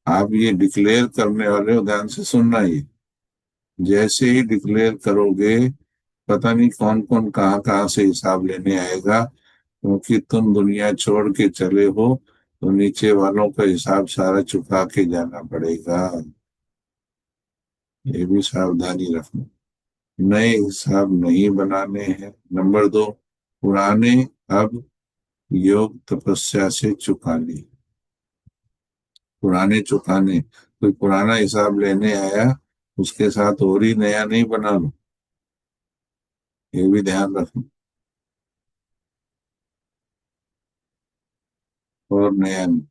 आप ये डिक्लेयर करने वाले हो, ध्यान से सुनना, ये जैसे ही डिक्लेयर करोगे पता नहीं कौन कौन कहाँ कहाँ से हिसाब लेने आएगा। क्योंकि तुम दुनिया छोड़ के चले हो तो नीचे वालों का हिसाब सारा चुका के जाना पड़ेगा। ये भी सावधानी रखना, नए हिसाब नहीं बनाने हैं। नंबर 2, पुराने अब योग तपस्या से चुकाने। पुराने चुकाने, कोई पुराना हिसाब लेने आया उसके साथ और ही नया नहीं बना लो, ये भी ध्यान रखना। और नया नहीं।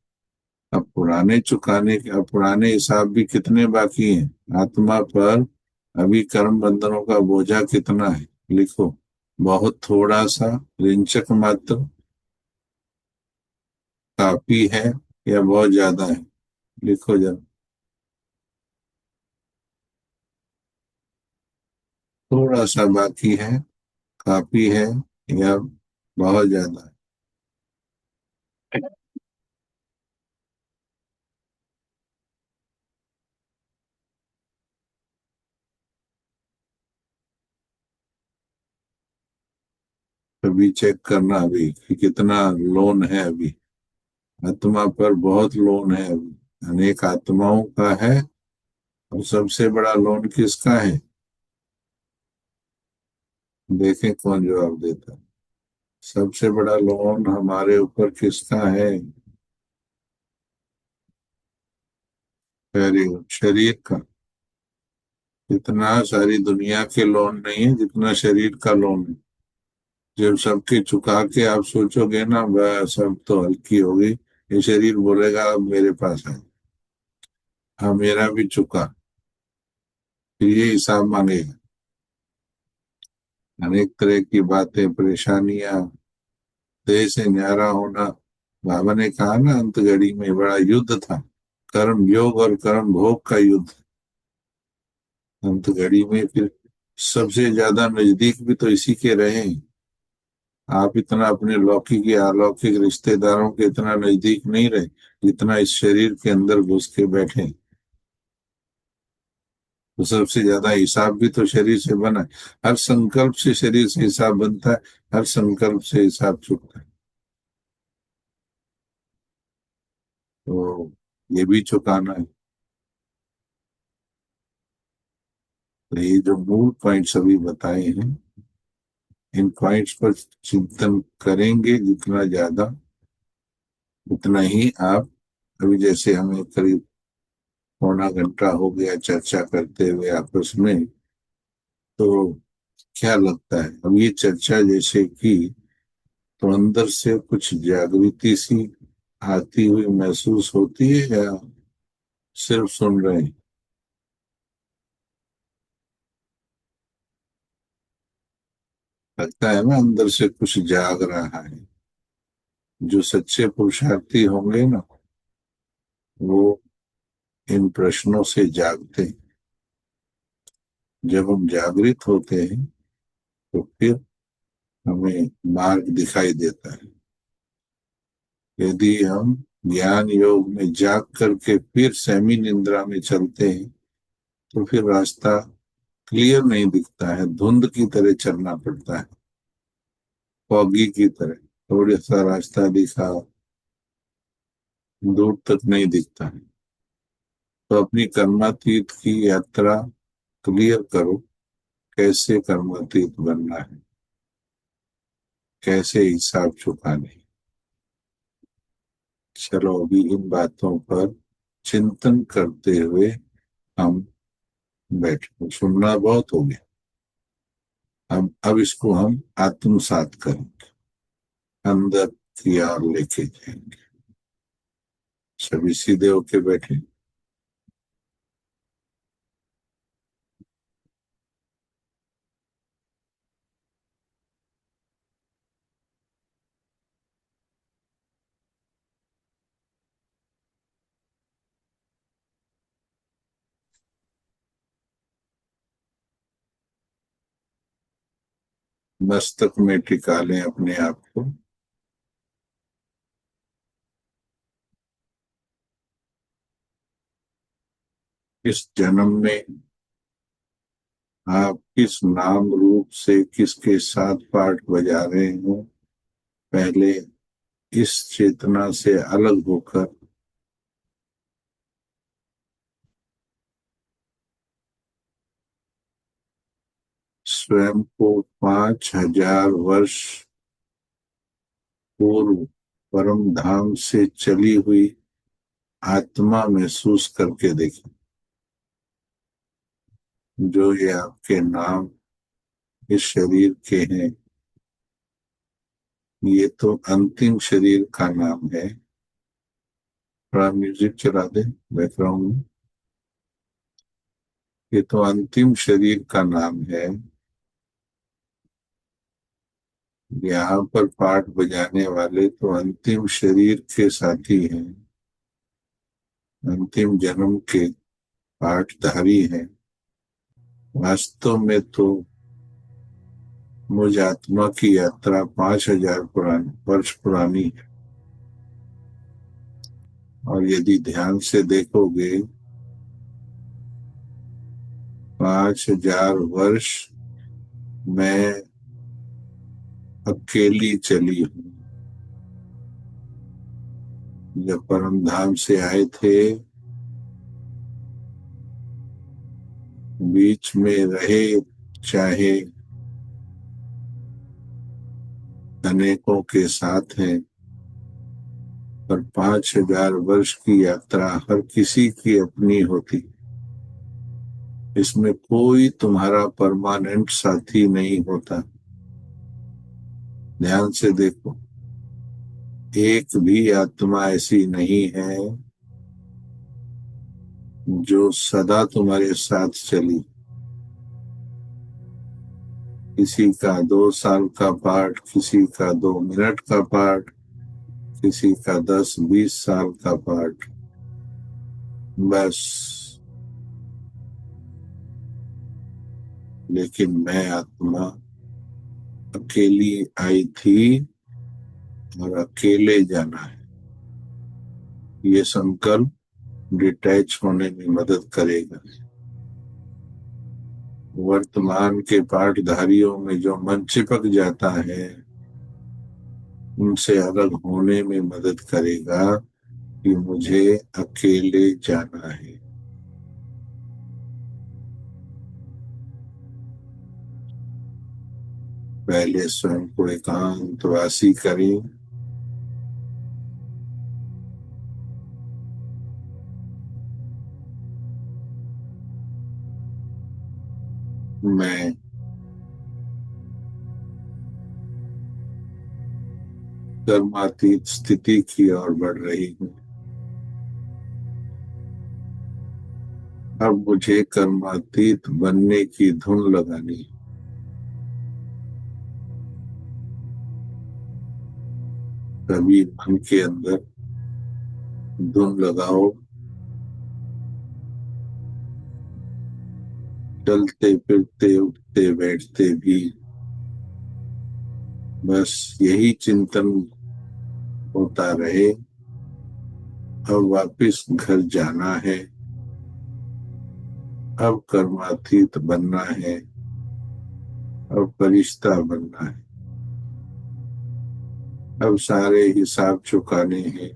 अब पुराने चुकाने के, अब पुराने हिसाब भी कितने बाकी हैं आत्मा पर। अभी कर्म बंधनों का बोझा कितना है, लिखो। बहुत थोड़ा सा, रिंचक मात्र, काफी है, या बहुत ज्यादा है? लिखो जरा। थोड़ा सा बाकी है, काफी है, या बहुत ज्यादा है? अभी चेक करना अभी कि कितना लोन है अभी। आत्मा पर बहुत लोन है अभी, अनेक आत्माओं का है। और सबसे बड़ा लोन किसका है? देखें कौन जवाब देता है। सबसे बड़ा लोन हमारे ऊपर किसका है? वेरी गुड, शरीर का। इतना सारी दुनिया के लोन नहीं है जितना शरीर का लोन है। जब सबके चुका के आप सोचोगे ना, बस सब तो हल्की हो गई, ये शरीर बोलेगा अब मेरे पास है, हाँ मेरा भी चुका, फिर ये हिसाब मांगेगा। अनेक तरह की बातें, परेशानियां, देह से न्यारा होना। बाबा ने कहा ना, अंत घड़ी में बड़ा युद्ध था, कर्म योग और कर्म भोग का युद्ध। अंत घड़ी में फिर सबसे ज्यादा नजदीक भी तो इसी के रहे हैं। आप इतना अपने लौकिक या अलौकिक रिश्तेदारों के इतना नजदीक नहीं रहे जितना इस शरीर के अंदर घुस के बैठे। तो सबसे ज्यादा हिसाब भी तो शरीर से बना है। हर संकल्प से शरीर से हिसाब बनता है, हर संकल्प से हिसाब चुकता है। तो ये भी चुकाना है। तो ये जो मूल पॉइंट्स अभी बताए हैं, इन पॉइंट्स पर चिंतन करेंगे जितना ज्यादा, उतना ही आप, अभी जैसे हमें करीब पौना घंटा हो गया चर्चा करते हुए आपस में, तो क्या लगता है अब ये चर्चा जैसे की, तो अंदर से कुछ जागृति सी आती हुई महसूस होती है, या सिर्फ सुन रहे हैं? लगता है ना अंदर से कुछ जाग रहा है। जो सच्चे पुरुषार्थी होंगे ना, वो इन प्रश्नों से जागते हैं। जब हम जागृत होते हैं तो फिर हमें मार्ग दिखाई देता है। यदि हम ज्ञान योग में जाग करके फिर सेमी निद्रा में चलते हैं, तो फिर रास्ता क्लियर नहीं दिखता है, धुंध की तरह चलना पड़ता है, फॉगी की तरह। थोड़ा सा रास्ता दिखा, दूर तक नहीं दिखता है। तो अपनी कर्मातीत की यात्रा क्लियर करो, कैसे कर्मातीत बनना है, कैसे हिसाब चुकाने। चलो अभी इन बातों पर चिंतन करते हुए हम बैठे। सुनना बहुत हो गया, अब इसको हम आत्मसात करेंगे, अंदर की ओर लेके जाएंगे। सभी सीधे होके बैठे। मस्तक में टिका लें अपने आप को। इस जन्म में आप किस नाम रूप से किसके साथ पाठ बजा रहे हो, पहले इस चेतना से अलग होकर स्वयं को 5000 वर्ष पूर्व परम धाम से चली हुई आत्मा महसूस करके देखें। जो ये आपके नाम इस शरीर के हैं, ये तो अंतिम शरीर का नाम है। थोड़ा म्यूजिक चला दे बैकग्राउंड में। ये तो अंतिम शरीर का नाम है। यहाँ पर पाठ बजाने वाले तो अंतिम शरीर के साथी हैं, अंतिम जन्म के पाठधारी हैं। वास्तव में तो मुझ आत्मा की यात्रा 5,000 वर्ष पुरानी है। और यदि ध्यान से देखोगे, 5,000 वर्ष मैं अकेली चली हूँ। जब परम धाम से आए थे, बीच में रहे, चाहे अनेकों के साथ हैं, पर 5,000 वर्ष की यात्रा हर किसी की अपनी होती। इसमें कोई तुम्हारा परमानेंट साथी नहीं होता। ध्यान से देखो, एक भी आत्मा ऐसी नहीं है जो सदा तुम्हारे साथ चली। किसी का 2 साल का पाठ, किसी का 2 मिनट का पाठ, किसी का 10-20 साल का पाठ, बस। लेकिन मैं आत्मा अकेली आई थी और अकेले जाना है। ये संकल्प डिटैच होने में मदद करेगा। वर्तमान के पाठधारियों में जो मन चिपक जाता है, उनसे अलग होने में मदद करेगा कि मुझे अकेले जाना है। पहले स्वयं को एकांतवासी करें। मैं कर्मातीत स्थिति की ओर बढ़ रही हूँ। अब मुझे कर्मातीत बनने की धुन लगानी है। कभी मन के अंदर धुन लगाओ, चलते फिरते उठते बैठते भी बस यही चिंतन होता रहे। अब वापिस घर जाना है, अब कर्मातीत बनना है, अब फरिश्ता बनना है, अब सारे हिसाब चुकाने हैं,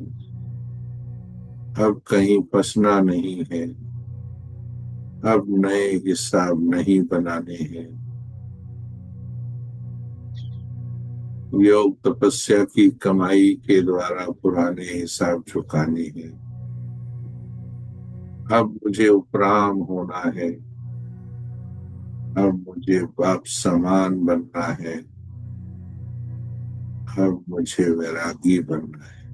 अब कहीं फंसना नहीं है, अब नए हिसाब नहीं बनाने हैं। योग तपस्या की कमाई के द्वारा पुराने हिसाब चुकाने हैं। अब मुझे उपराम होना है, अब मुझे बाप समान बनना है, अब मुझे वैरागी बनना है।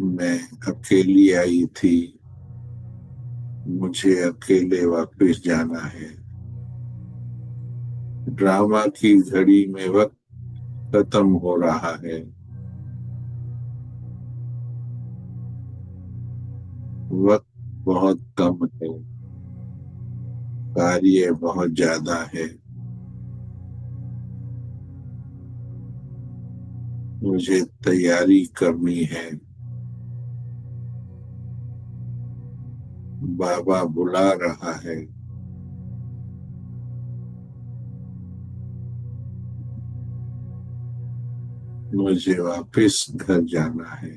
मैं अकेली आई थी, मुझे अकेले वापस जाना है। ड्रामा की घड़ी में वक्त खत्म हो रहा है। वक्त बहुत कम है, कार्य बहुत ज्यादा है। मुझे तैयारी करनी है। बाबा बुला रहा है। मुझे वापस घर जाना है।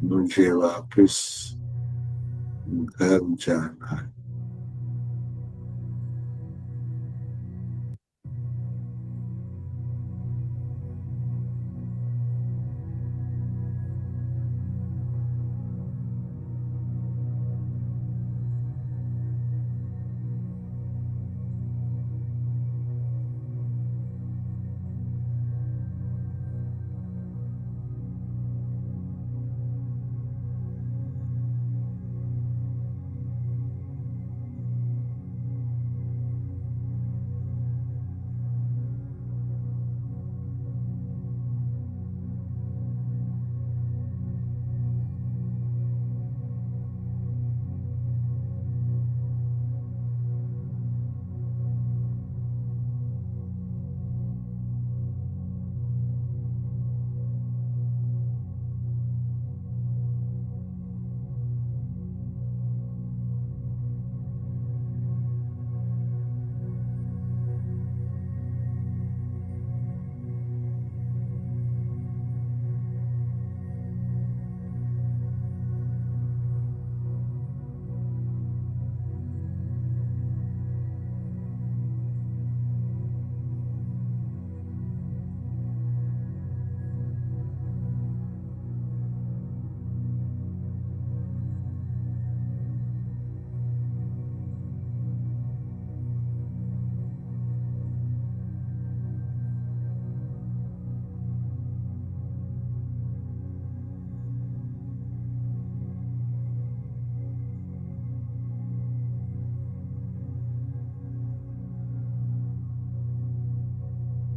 मुझे वापस घर जाना है।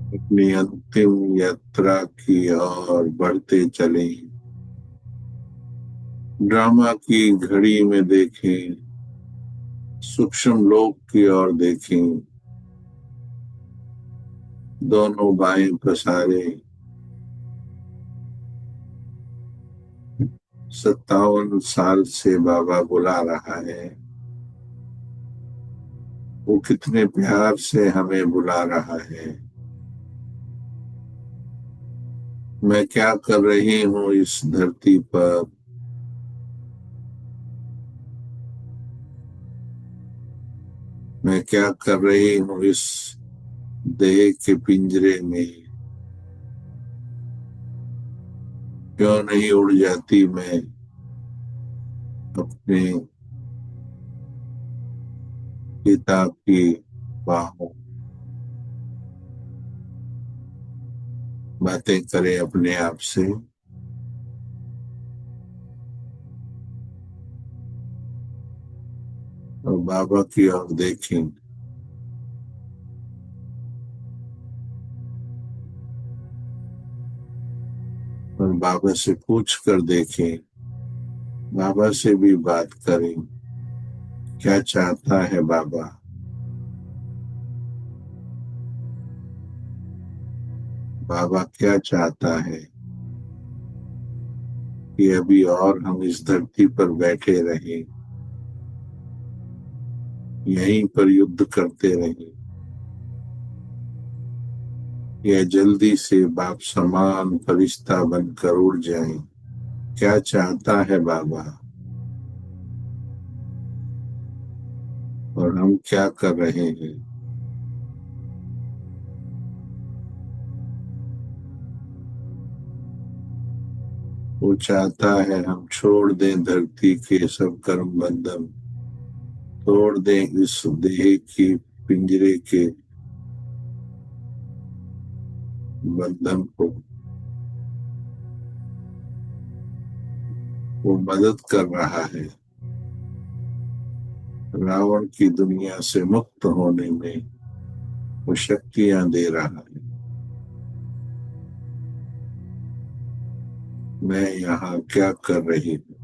अपनी अंतिम यात्रा की ओर बढ़ते चले। ड्रामा की घड़ी में देखें, सूक्ष्म लोक की ओर देखें, दोनों बाएं पसारे। 57 साल से बाबा बुला रहा है। वो कितने प्यार से हमें बुला रहा है। मैं क्या कर रही हूँ इस धरती पर, मैं क्या कर रही हूँ इस देह के पिंजरे में। क्यों नहीं उड़ जाती मैं अपने पिता की बाहों। बातें करें अपने आप से। और बाबा की ओर देखें। और बाबा से पूछ कर देखें, बाबा से भी बात करें। क्या चाहता है बाबा? बाबा क्या चाहता है कि अभी और हम इस धरती पर बैठे रहें, यहीं पर युद्ध करते रहें, या जल्दी से बाप समान फरिश्ता बनकर उड़ जाएं? क्या चाहता है बाबा? और हम क्या कर रहे हैं? वो चाहता है हम छोड़ दें धरती के सब कर्म बंधन, तोड़ दें इस देह की पिंजरे के बंधन को। वो मदद कर रहा है रावण की दुनिया से मुक्त होने में, वो शक्तियां दे रहा है। मैं यहाँ क्या कर रही हूँ?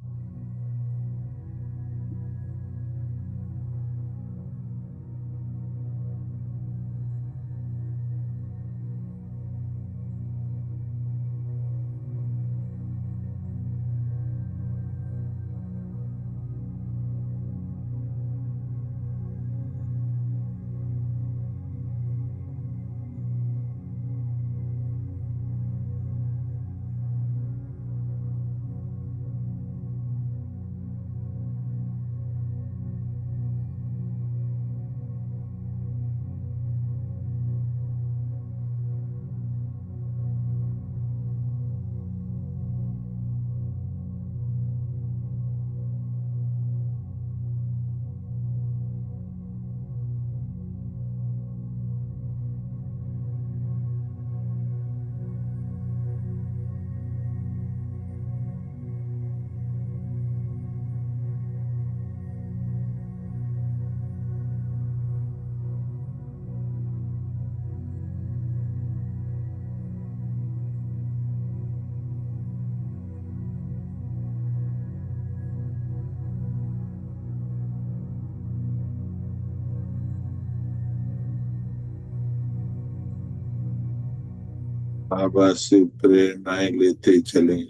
बाबा से प्रेरणाएं लेते चलें।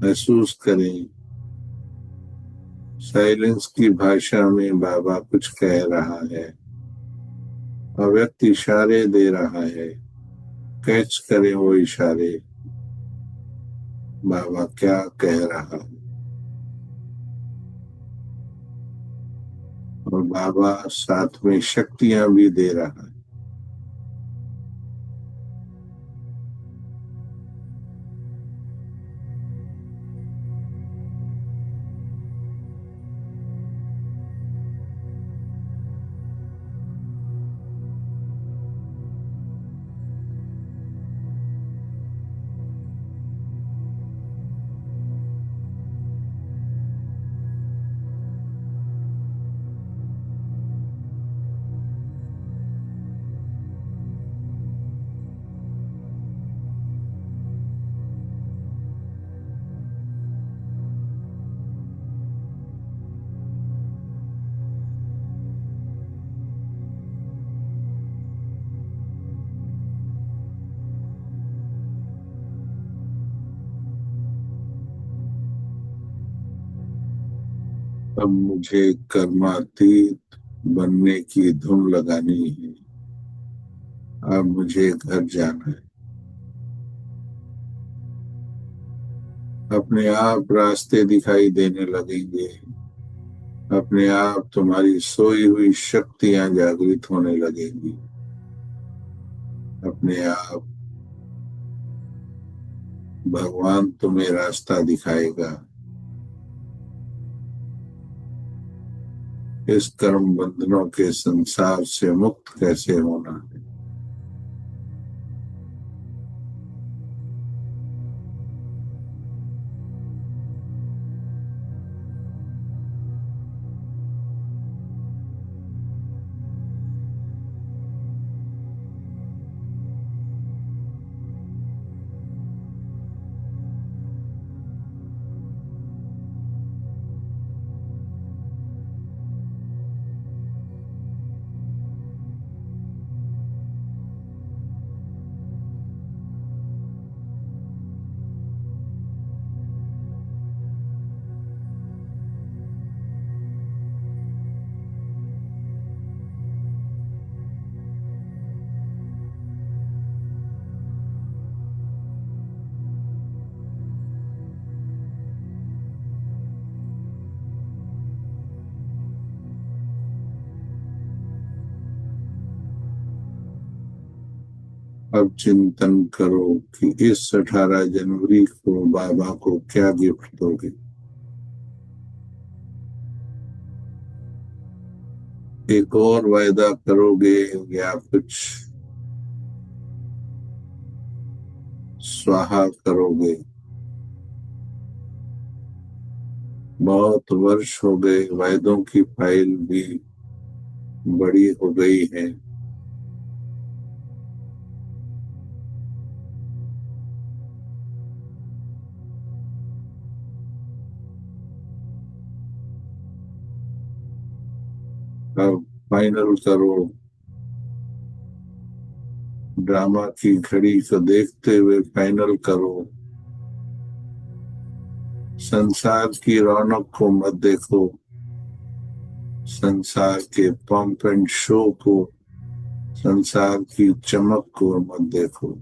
महसूस करें, साइलेंस की भाषा में बाबा कुछ कह रहा है। अव्यक्त इशारे दे रहा है। कैच करें वो इशारे। बाबा क्या कह रहा है। और बाबा साथ में शक्तियां भी दे रहा है। अब मुझे कर्मातीत बनने की धुन लगानी है। अब मुझे घर जाना है। अपने आप रास्ते दिखाई देने लगेंगे। अपने आप तुम्हारी सोई हुई शक्तियां जागृत होने लगेंगी। अपने आप भगवान तुम्हें रास्ता दिखाएगा। इस कर्म बंधनों के संसार से मुक्त कैसे होना है। अब चिंतन करो कि इस 18 जनवरी को बाबा को क्या गिफ्ट दोगे। एक और वायदा करोगे या कुछ स्वाहा करोगे। बहुत वर्ष हो गए, वायदों की फाइल भी बड़ी हो गई है। अब फाइनल करो। ड्रामा की घड़ी को देखते हुए फाइनल करो। संसार की रौनक को मत देखो। संसार के पंप एंड शो को, संसार की चमक को मत देखो।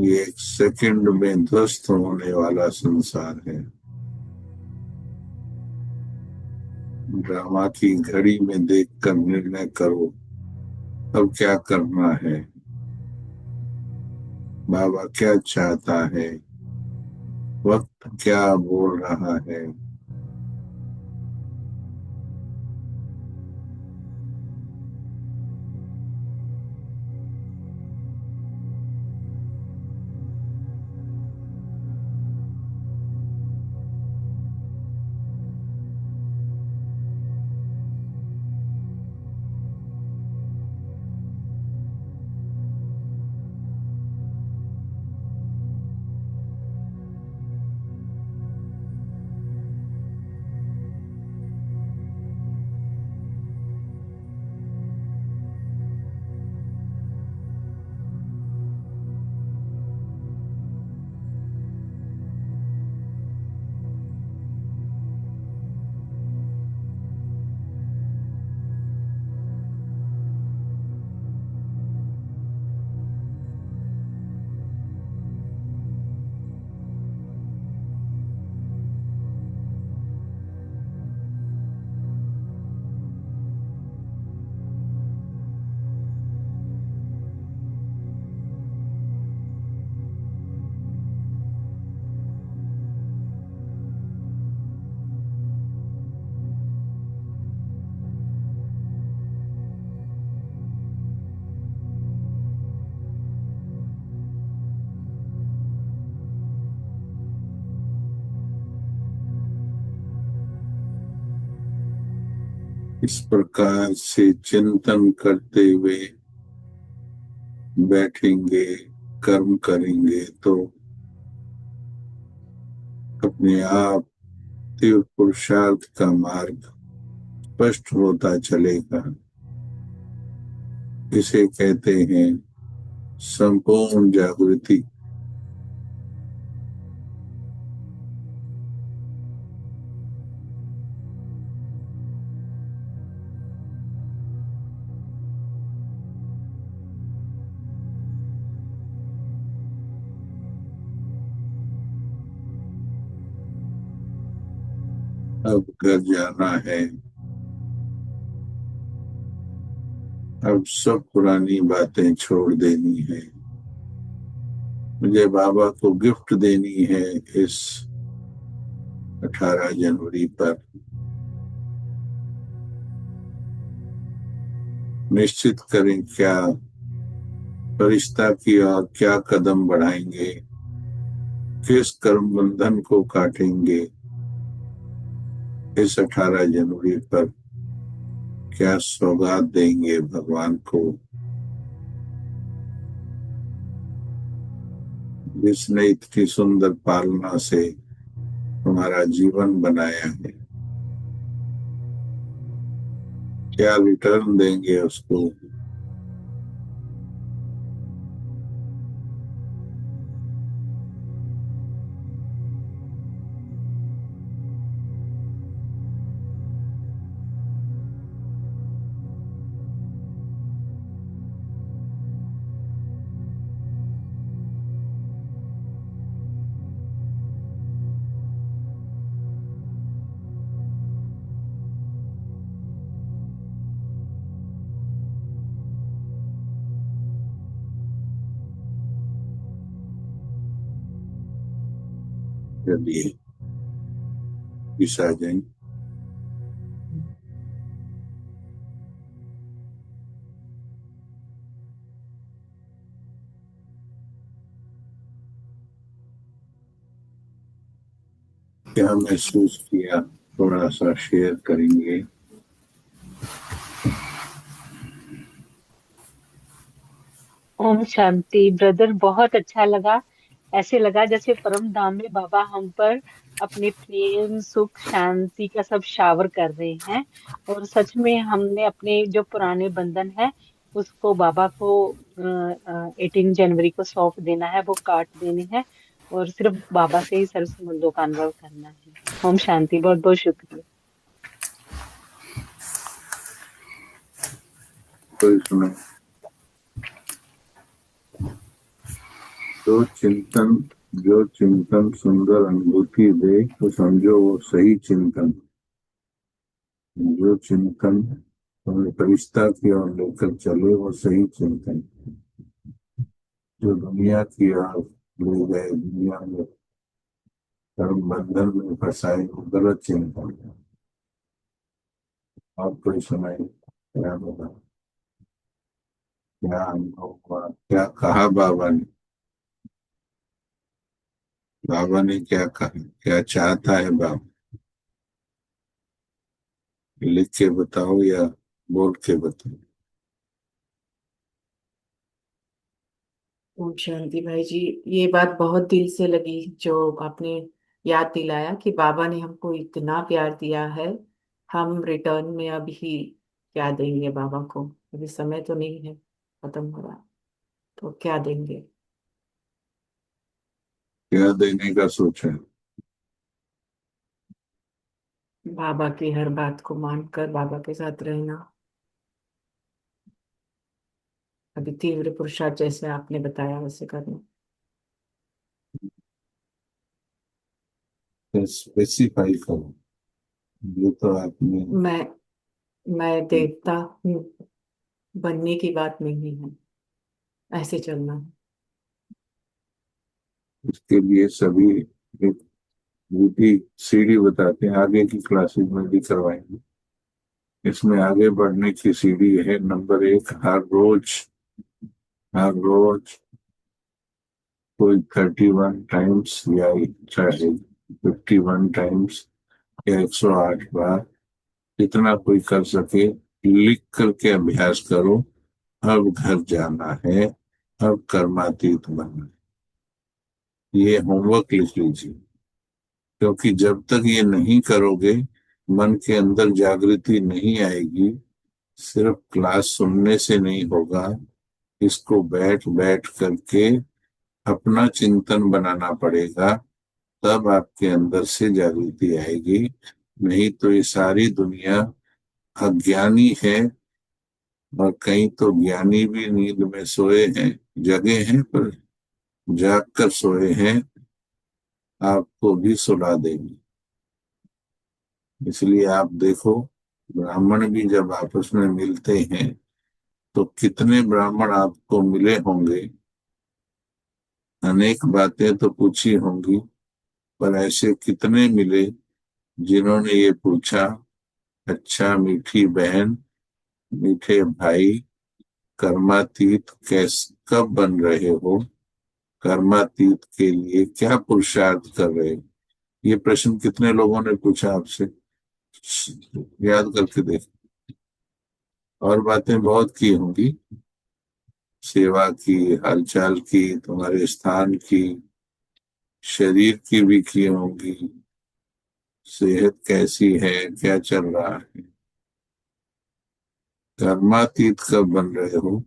ये एक सेकंड में ध्वस्त होने वाला संसार है। ड्रामा की घड़ी में देखकर निर्णय करो अब क्या करना है। बाबा क्या चाहता है, वक्त क्या बोल रहा है। इस प्रकार से चिंतन करते हुए बैठेंगे, कर्म करेंगे तो अपने आप तीव्र पुरुषार्थ का मार्ग स्पष्ट होता चलेगा। इसे कहते हैं संपूर्ण जागृति। अब घर जाना है। अब सब पुरानी बातें छोड़ देनी है। मुझे बाबा को गिफ्ट देनी है इस 18 जनवरी पर। निश्चित करें क्या फरिश्ता की और क्या कदम बढ़ाएंगे, किस कर्म बंधन को काटेंगे इस 18 जनवरी पर, क्या सौगात देंगे भगवान को, जिसने इतनी सुंदर पालना से हमारा जीवन बनाया है। क्या रिटर्न देंगे उसको। चलिए इस आ जाएं। क्या महसूस किया थोड़ा सा शेयर करेंगे। ओम शांति ब्रदर, बहुत अच्छा लगा। ऐसे लगा जैसे परम धाम में बाबा हम पर अपने प्रेम सुख शांति का सब शावर कर रहे हैं। और सच में हमने अपने जो पुराने बंधन है उसको बाबा को 18 जनवरी को सौंप देना है, वो काट देने हैं और सिर्फ बाबा से ही सर्व संबंधों का अनुभव करना है। ओम शांति, बहुत बहुत शुक्रिया। कोई सुने जो चिंतन सुंदर अनुभूति दे तो समझो वो सही चिंतन। जो चिंतन तुम्हें फरिश्ता की ओर लेकर चले वो सही चिंतन। जो दुनिया की ओर ले गए, दुनिया में कर्म बंधन में फंसाए, वो गलत चिंतन है। आप कोई सुनाई क्या बोला, क्या अनुभव हुआ, क्या कहा बाबा ने। बाबा ने क्या कहा, क्या चाहता है बाबा, लिख के बताओ या बोल के बताओ। ओम शांति भाई जी, ये बात बहुत दिल से लगी जो आपने याद दिलाया कि बाबा ने हमको इतना प्यार दिया है। हम रिटर्न में अभी क्या देंगे बाबा को। अभी समय तो नहीं है, खत्म हो रहा, तो क्या देंगे। क्या देने का सोचा है। बाबा की हर बात को मानकर बाबा के साथ रहना। अभी तीव्र पुरुषार्थ जैसे आपने बताया वैसे करना। स्पेसिफाई करो। ये तो आपने मैं मैं देवता हूँ बनने की बात नहीं है, ऐसे चलना है। इसके लिए सभी एक विधि सीढ़ी बताते हैं, आगे की क्लासेस में भी करवाएंगे। इसमें आगे बढ़ने की सीढ़ी है। नंबर 1, हर रोज कोई 31 टाइम्स या चाहे 51 टाइम्स या 108 बार, जितना कोई कर सके, लिख करके अभ्यास करो। अब घर जाना है, अब कर्मातीत बनना है। ये होमवर्क लिख लीजिए, क्योंकि जब तक ये नहीं करोगे मन के अंदर जागृति नहीं आएगी। सिर्फ क्लास सुनने से नहीं होगा, इसको बैठ बैठ करके अपना चिंतन बनाना पड़ेगा, तब आपके अंदर से जागृति आएगी। नहीं तो ये सारी दुनिया अज्ञानी है, और कई तो ज्ञानी भी नींद में सोए हैं, जगे हैं पर जाग कर सोए हैं, आपको भी सुला देंगे। इसलिए आप देखो, ब्राह्मण भी जब आपस में मिलते हैं तो कितने ब्राह्मण आपको मिले होंगे, अनेक बातें तो पूछी होंगी, पर ऐसे कितने मिले जिन्होंने ये पूछा, अच्छा मीठी बहन, मीठे भाई, कर्मातीत कैस कब बन रहे हो, कर्मातीत के लिए क्या पुरुषार्थ कर रहे हो? ये प्रश्न कितने लोगों ने पूछा आपसे? याद करके देख। और बातें बहुत की होंगी, सेवा की, हालचाल की, तुम्हारे स्थान की, शरीर की भी की होंगी, सेहत कैसी है, क्या चल रहा है, कर्मातीत कब बन रहे हो,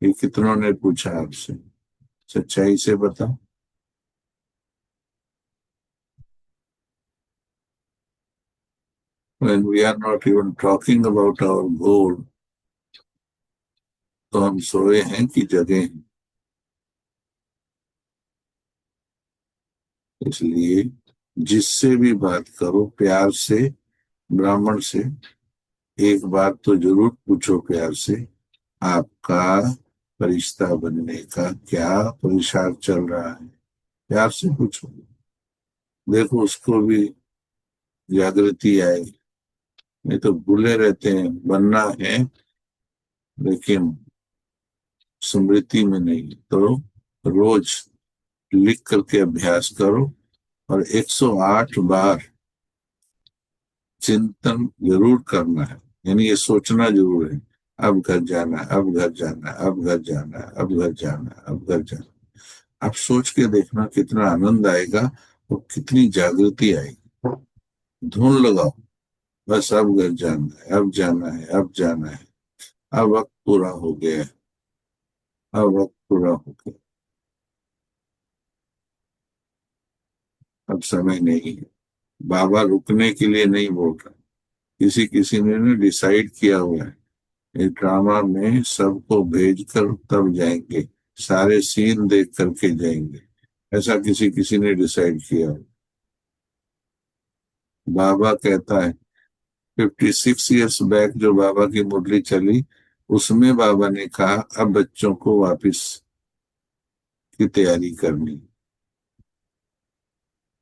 ये कितनों ने पूछा आपसे? सच्चाई से बताओ। When we are not even talking about our goal, तो हम सोए हैं कि जगे हैं? इसलिए जिससे भी बात करो प्यार से, ब्राह्मण से एक बात तो जरूर पूछो प्यार से, आपका फरिश्ता बनने का क्या पुरुषार्थ चल रहा है? प्यार से पूछो, देखो उसको भी जागृति आए। नहीं तो भूले रहते हैं, बनना है लेकिन स्मृति में नहीं। तो रोज लिख करके अभ्यास करो और 108 बार चिंतन जरूर करना है, यानी ये सोचना जरूर है, अब घर जाना है, अब घर जाना है, अब घर जाना है, अब घर जाना है, अब घर जाना है। आप सोच के देखना कितना आनंद आएगा और कितनी जागृति आएगी। धुन लगाओ, बस अब घर जाना है, अब जाना है, अब जाना है, अब वक्त पूरा हो गया है, अब वक्त पूरा हो गया, अब समय नहीं है। बाबा रुकने के लिए नहीं बोल रहा, किसी किसी ने डिसाइड किया हुआ है, इस ड्रामा में सबको भेजकर तब जाएंगे, सारे सीन देख करके जाएंगे, ऐसा किसी किसी ने डिसाइड किया। बाबा कहता है 56 ईयर्स बैक जो बाबा की मुरली चली, उसमें बाबा ने कहा अब बच्चों को वापिस की तैयारी करनी।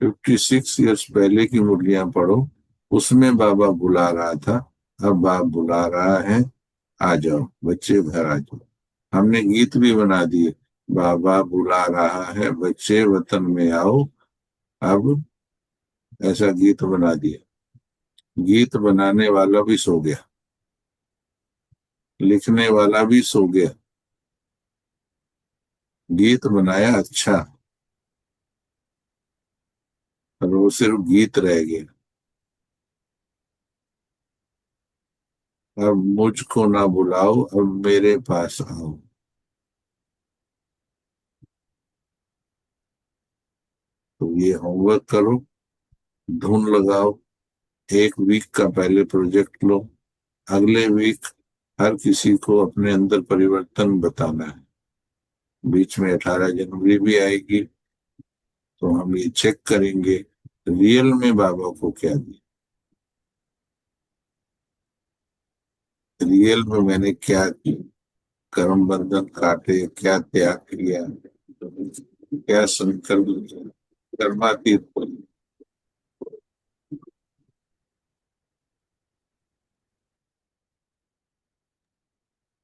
56 ईयर्स पहले की मुरलियां पढ़ो, उसमें बाबा बुला रहा था, अब बाप बुला रहा है, आ जाओ बच्चे घर आ जाओ। हमने गीत भी बना दिए, बाबा बुला रहा है बच्चे वतन में आओ, अब ऐसा गीत बना दिया। गीत बनाने वाला भी सो गया, लिखने वाला भी सो गया, गीत बनाया अच्छा, और वो सिर्फ गीत रह गया। अब मुझको ना बुलाओ, अब मेरे पास आओ। तो ये होमवर्क करो, धुन लगाओ, 1 वीक का पहले प्रोजेक्ट लो, अगले वीक हर किसी को अपने अंदर परिवर्तन बताना है। बीच में 18 जनवरी भी आएगी, तो हम ये चेक करेंगे रियल में बाबा को क्या दिया, रियल में मैंने क्या कर्म बंधन काटे, क्या त्याग किया, क्या संकल्प कर्मातीत।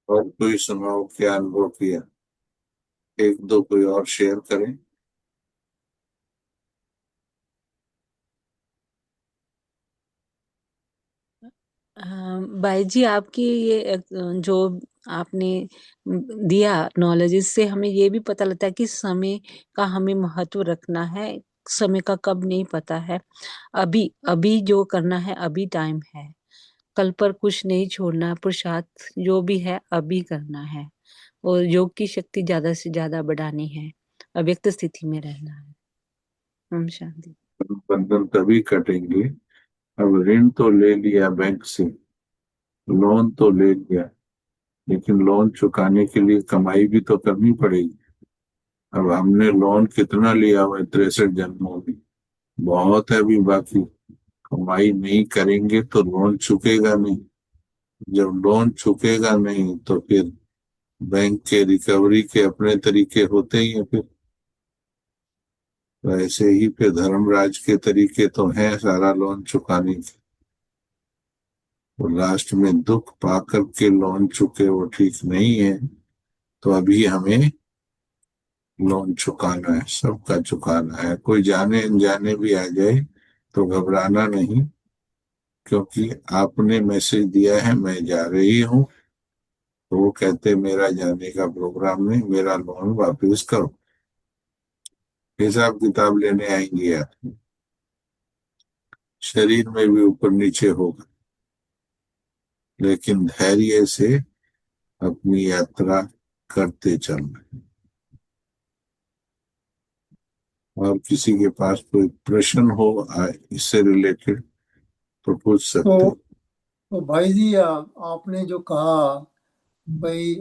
और कोई सुनाओ क्या अनुभव किया, एक दो कोई और शेयर करें। भाई जी, आपकी ये जो आपने दिया नॉलेज, इससे हमें ये भी पता लगता है कि समय का हमें महत्व रखना है। समय का कब नहीं पता है। अभी अभी जो करना है, अभी टाइम है। कल पर कुछ नहीं छोड़ना, पुरुषार्थ जो भी है अभी करना है। और योग की शक्ति ज्यादा से ज्यादा बढ़ानी है, अव्यक्त स्थिति में रहना है। ओम शांति। बंधन तभी कटेंगे, अब ऋण तो ले लिया बैंक से, लोन तो ले लिया, लेकिन लोन चुकाने के लिए कमाई भी तो करनी पड़ेगी। अब हमने लोन कितना लिया हुआ है 63 जन्मों में, बहुत है अभी बाकी। कमाई नहीं करेंगे तो लोन चुकेगा नहीं, जब लोन चुकेगा नहीं तो फिर बैंक के रिकवरी के अपने तरीके होते ही हैं। फिर तो ऐसे ही फिर धर्मराज के तरीके तो हैं सारा लोन चुकाने के, तो लास्ट में दुख पाकर के लोन चुके वो ठीक नहीं है। तो अभी हमें लोन चुकाना है, सबका चुकाना है। कोई जाने अनजाने भी आ जाए तो घबराना नहीं, क्योंकि आपने मैसेज दिया है मैं जा रही हूँ, तो वो कहते मेरा जाने का प्रोग्राम नहीं, मेरा लोन वापस करो। हिसाब किताब लेने आएंगे आप, शरीर में भी ऊपर नीचे होगा, लेकिन धैर्य से अपनी यात्रा करते चलना। और किसी के पास कोई प्रश्न हो इससे रिलेटेड तो पूछ सकते। तो भाई जी, आपने जो कहा भाई,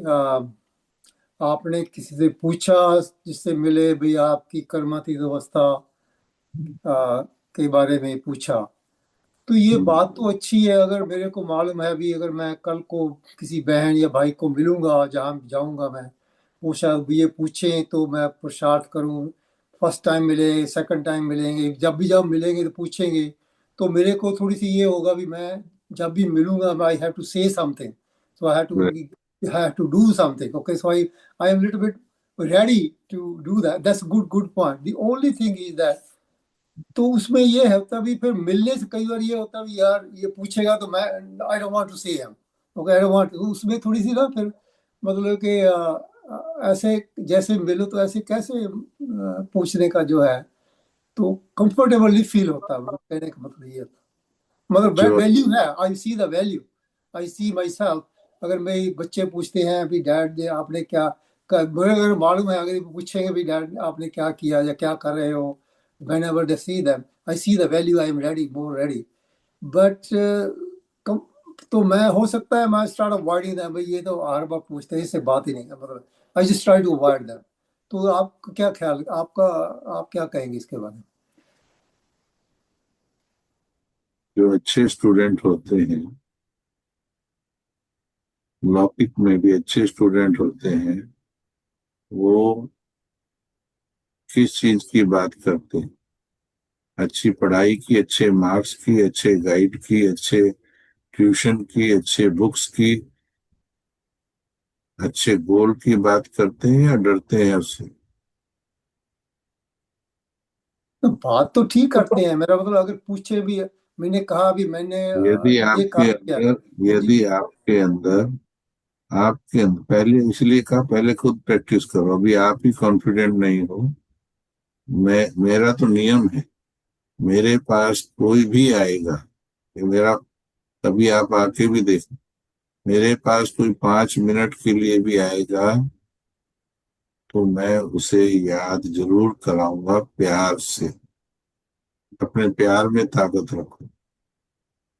आपने किसी से पूछा जिससे मिले भाई, आपकी कर्मातीत अवस्था के बारे में पूछा, तो ये बात तो अच्छी है। अगर मेरे को मालूम है भी, अगर मैं कल को किसी बहन या भाई को मिलूंगा, जहाँ जाऊंगा मैं, वो शायद ये पूछें तो मैं पुरुषार्थ करूं। फर्स्ट टाइम मिले, सेकंड टाइम मिलेंगे, जब मिलेंगे तो पूछेंगे, तो मेरे को थोड़ी सी ये होगा भी, मैं जब भी मिलूंगा I have to say something, so I have to do something. Okay, so I am little bit ready to do that. That's good point. The only thing is that, तो उसमें ये है तभी फिर मिलने से कई बार ये होता है यार, ये पूछेगा तो मैं आई डोंट वांट टू से him. Okay, I don't want, उसमें थोड़ी सी ना फिर मतलब कि ऐसे जैसे मिलो तो ऐसे कैसे पूछने का जो है, तो कंफर्टेबली फील होता है। मतलब कहने का मतलब ये था, मतलब जो वैल्यू है, I see the value, I see myself. अगर मेरे बच्चे पूछते हैं अभी डैड आपने क्या मुझे अगर मालूम है, अगर ये पूछेंगे भी डैड आपने क्या किया या क्या कर रहे हो, whenever they see them I see the value, I am ready, more ready, but तो मैं हो सकता है मैं स्टार्ट अवॉइडिंग दैम, भाई ये तो हर बार पूछते हैं, इससे बात ही नहीं है, मतलब I just try to avoid them. तो आपका क्या ख्याल, आपका आप क्या कहेंगे इसके बारे में? जो अच्छे स्टूडेंट होते हैं, लौकिक में भी अच्छे स्टूडेंट होते हैं, वो किस चीज की बात करते हैं? अच्छी पढ़ाई की, अच्छे मार्क्स की, अच्छे गाइड की, अच्छे ट्यूशन की, अच्छे बुक्स की, अच्छे गोल की बात करते हैं या डरते हैं उससे? तो बात तो ठीक करते हैं, मेरा मतलब अगर पूछे भी, मैंने कहा भी मैंने यदि ये आपके काम किया। अंदर जी, यदि आपके अंदर पहले, इसलिए कहा पहले खुद प्रैक्टिस करो। अभी आप ही कॉन्फिडेंट नहीं हो। मेरा तो नियम है, मेरे पास कोई भी आएगा, ये मेरा, कभी आप आके भी देखो, मेरे पास कोई 5 मिनट के लिए भी आएगा तो मैं उसे याद जरूर कराऊंगा प्यार से। अपने प्यार में ताकत रखो,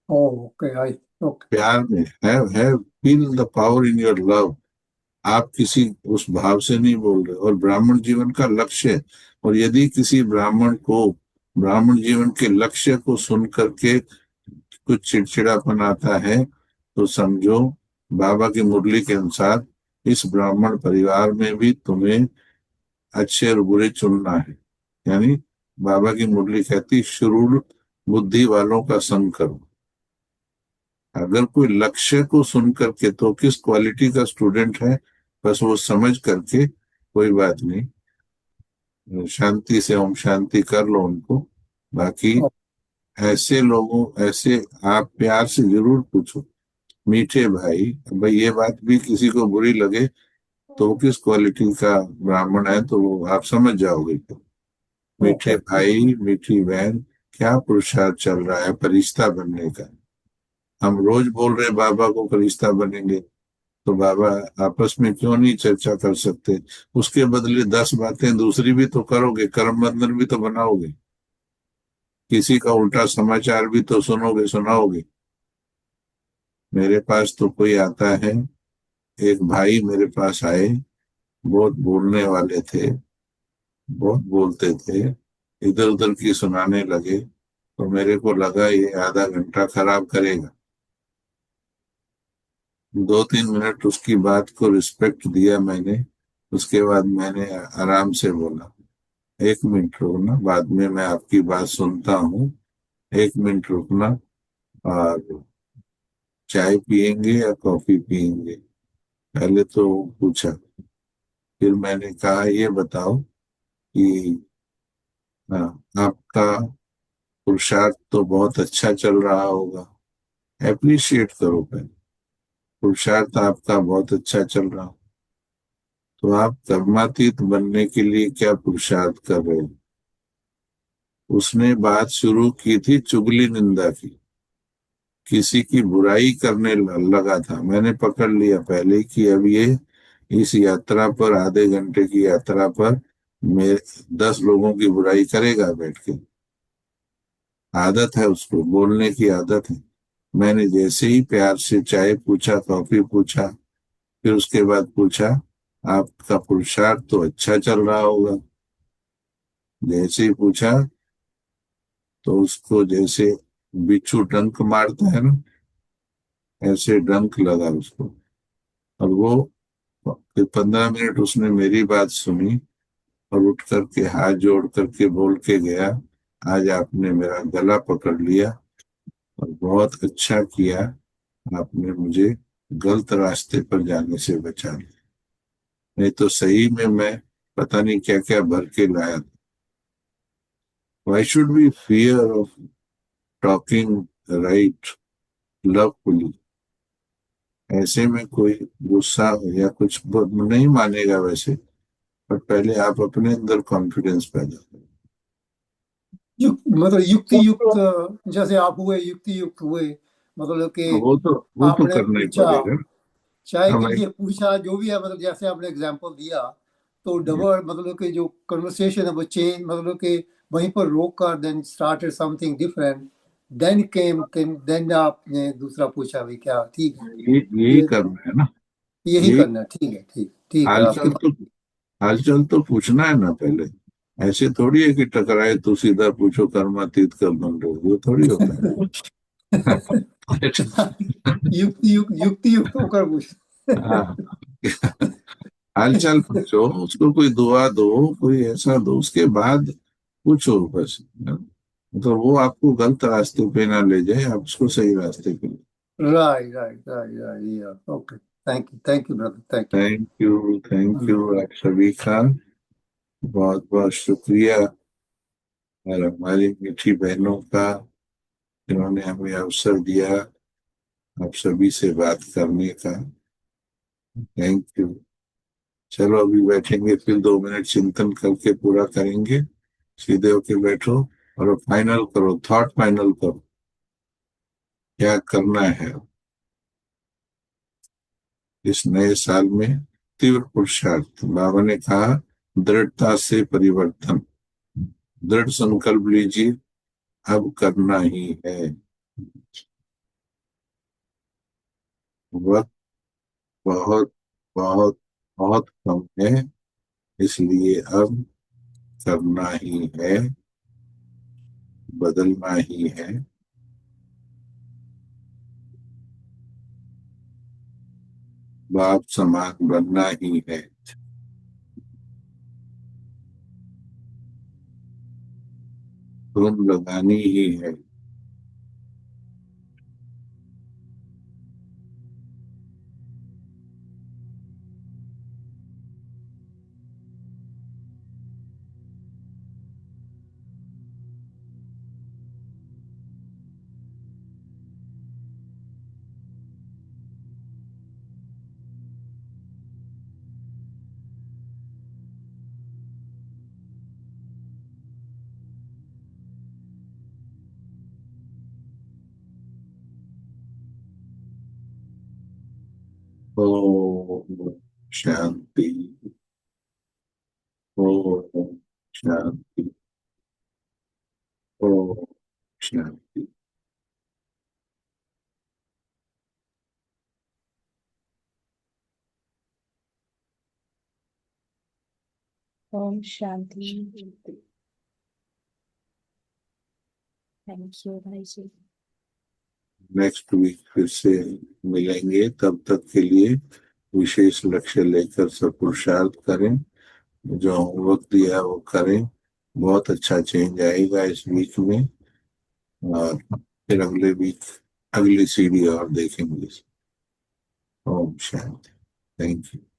ओके, आई, ओके। प्यार में have feel the power in your love. आप किसी उस भाव से नहीं बोल रहे, और ब्राह्मण जीवन का लक्ष्य है। और यदि किसी ब्राह्मण को ब्राह्मण जीवन के लक्ष्य को सुन करके कुछ चिड़चिड़ापन आता है, तो समझो बाबा की मुरली के अनुसार इस ब्राह्मण परिवार में भी तुम्हें अच्छे और बुरे चुनना है। यानी बाबा की मुरली कहती शुरू बुद्धि वालों का संग करो। अगर कोई लक्ष्य को सुन करके, तो किस क्वालिटी का स्टूडेंट है बस वो समझ करके, कोई बात नहीं, शांति से ओम शांति कर लो उनको। बाकी ऐसे लोगों, ऐसे आप प्यार से जरूर पूछो, मीठे भाई, भाई ये बात भी किसी को बुरी लगे तो वो किस क्वालिटी का ब्राह्मण है तो वो आप समझ जाओगे। मीठे ओके, भाई, मीठी बहन, क्या पुरुषार्थ चल रहा है फरिश्ता बनने का? हम रोज बोल रहे बाबा को फरिश्ता बनेंगे, तो बाबा आपस में क्यों नहीं चर्चा कर सकते? उसके बदले 10 बातें दूसरी भी तो करोगे, कर्म बंधन भी तो बनाओगे, किसी का उल्टा समाचार भी तो सुनाओगे। मेरे पास तो कोई आता है, एक भाई मेरे पास आए, बहुत बोलने वाले थे, बहुत बोलते थे, इधर उधर की सुनाने लगे। तो मेरे को लगा ये आधा घंटा खराब करेगा। 2-3 मिनट उसकी बात को रिस्पेक्ट दिया मैंने। उसके बाद मैंने आराम से बोला, 1 मिनट रुकना, बाद में मैं आपकी बात सुनता हूँ, 1 मिनट रुकना, और चाय पियेंगे या कॉफी पियेंगे? पहले तो पूछा। फिर मैंने कहा, ये बताओ कि आपका पुरुषार्थ तो बहुत अच्छा चल रहा होगा, एप्रिशिएट करो पहले, पुरुषार्थ आपका बहुत अच्छा चल रहा हो, तो आप कर्मातीत बनने के लिए क्या पुरुषार्थ कर रहे हो? उसने बात शुरू की थी चुगली निंदा की, किसी की बुराई करने लगा था। मैंने पकड़ लिया पहले ही कि अब ये इस यात्रा पर, आधे घंटे की यात्रा पर, मेरे 10 लोगों की बुराई करेगा बैठ के। आदत है उसको, बोलने की आदत है। मैंने जैसे ही प्यार से चाय पूछा, कॉफी पूछा, फिर उसके बाद पूछा, आपका पुरुषार्थ तो अच्छा चल रहा होगा। जैसे ही पूछा तो उसको जैसे बिच्छू डंक मारता है ना, ऐसे डंक लगा उसको। और वो फिर 15 मिनट उसने मेरी बात सुनी और उठ करके हाथ जोड़ करके बोल के गया, आज आपने मेरा गला पकड़ लिया और बहुत अच्छा किया, आपने मुझे गलत रास्ते पर जाने से बचा लिया, नहीं तो सही में मैं पता नहीं क्या क्या भर के लाया था। Why should we fear of talking right lovefully? ऐसे में कोई गुस्सा या कुछ नहीं मानेगा वैसे, पर पहले आप अपने अंदर कॉन्फिडेंस पैदा करो। मतलब युक्ति युक्त, जैसे आप हुए युक्ति युक्त हुए, मतलब कि वो तो आपने करना ही पूछा, पड़ेगा। चाय के हम लिए पूछा, जो भी है, मतलब जैसे आपने एग्जांपल दिया, तो डबल मतलब कि जो कन्वर्सेशन है वो चेंज, मतलब कि वहीं पर रोक कर then started something different, then आपने दूसरा पूछा भी क्या, ठीक है, यही ये करना है ना। यही यही करना है, ठीक है, ठीक ठीक है आपकी हालचाल बात। तो हालचाल तो पूछना है ना पहले। ऐसे थोड़ी है कि टकराए तो सीधा पूछो कर्मातीत कब बन रहे हो, वो थोड़ी होता है। युक्ति युक्त होकर पूछ। हाँ, हालचाल पूछो, उसको कोई दुआ दो, कोई ऐसा दो, उसके बाद पूछो बस। तो वो आपको गलत रास्ते पे ना ले जाए, आप उसको सही रास्ते पे ले। Right right right right, okay, thank you brother, thank you. Thank you, thank you आप सभी का, बहुत बहुत शुक्रिया। और हमारी मीठी बहनों का, जिन्होंने हमें अवसर दिया आप सभी से बात करने का, थैंक यू। चलो अभी बैठेंगे, फिर 2 मिनट चिंतन करके पूरा करेंगे। सीधे होके बैठो और फाइनल करो, थॉट फाइनल करो, क्या करना है इस नए साल में। तीव्र पुरुषार्थ, बाबा ने कहा, दृढ़ता से परिवर्तन, दृढ़ संकल्प लीजिए, अब करना ही है। वक्त बहुत बहुत बहुत कम है, इसलिए अब करना ही है, बदलना ही है। बाप समान बनना ही है। धुन लगानी ही है। ओम शांति। ओम शांति। ओम शांति। ओम शांति। थैंक यू भाई जी। नेक्स्ट वीक फिर से मिलेंगे, तब तक के लिए विशेष लक्ष्य लेकर सब पुरुषार्थ करें, जो होमवर्क दिया वो करें। बहुत अच्छा चेंज आएगा इस वीक में, और फिर अगले वीक अगली सीढ़ी और देखेंगे। ओम शांति। Thank you.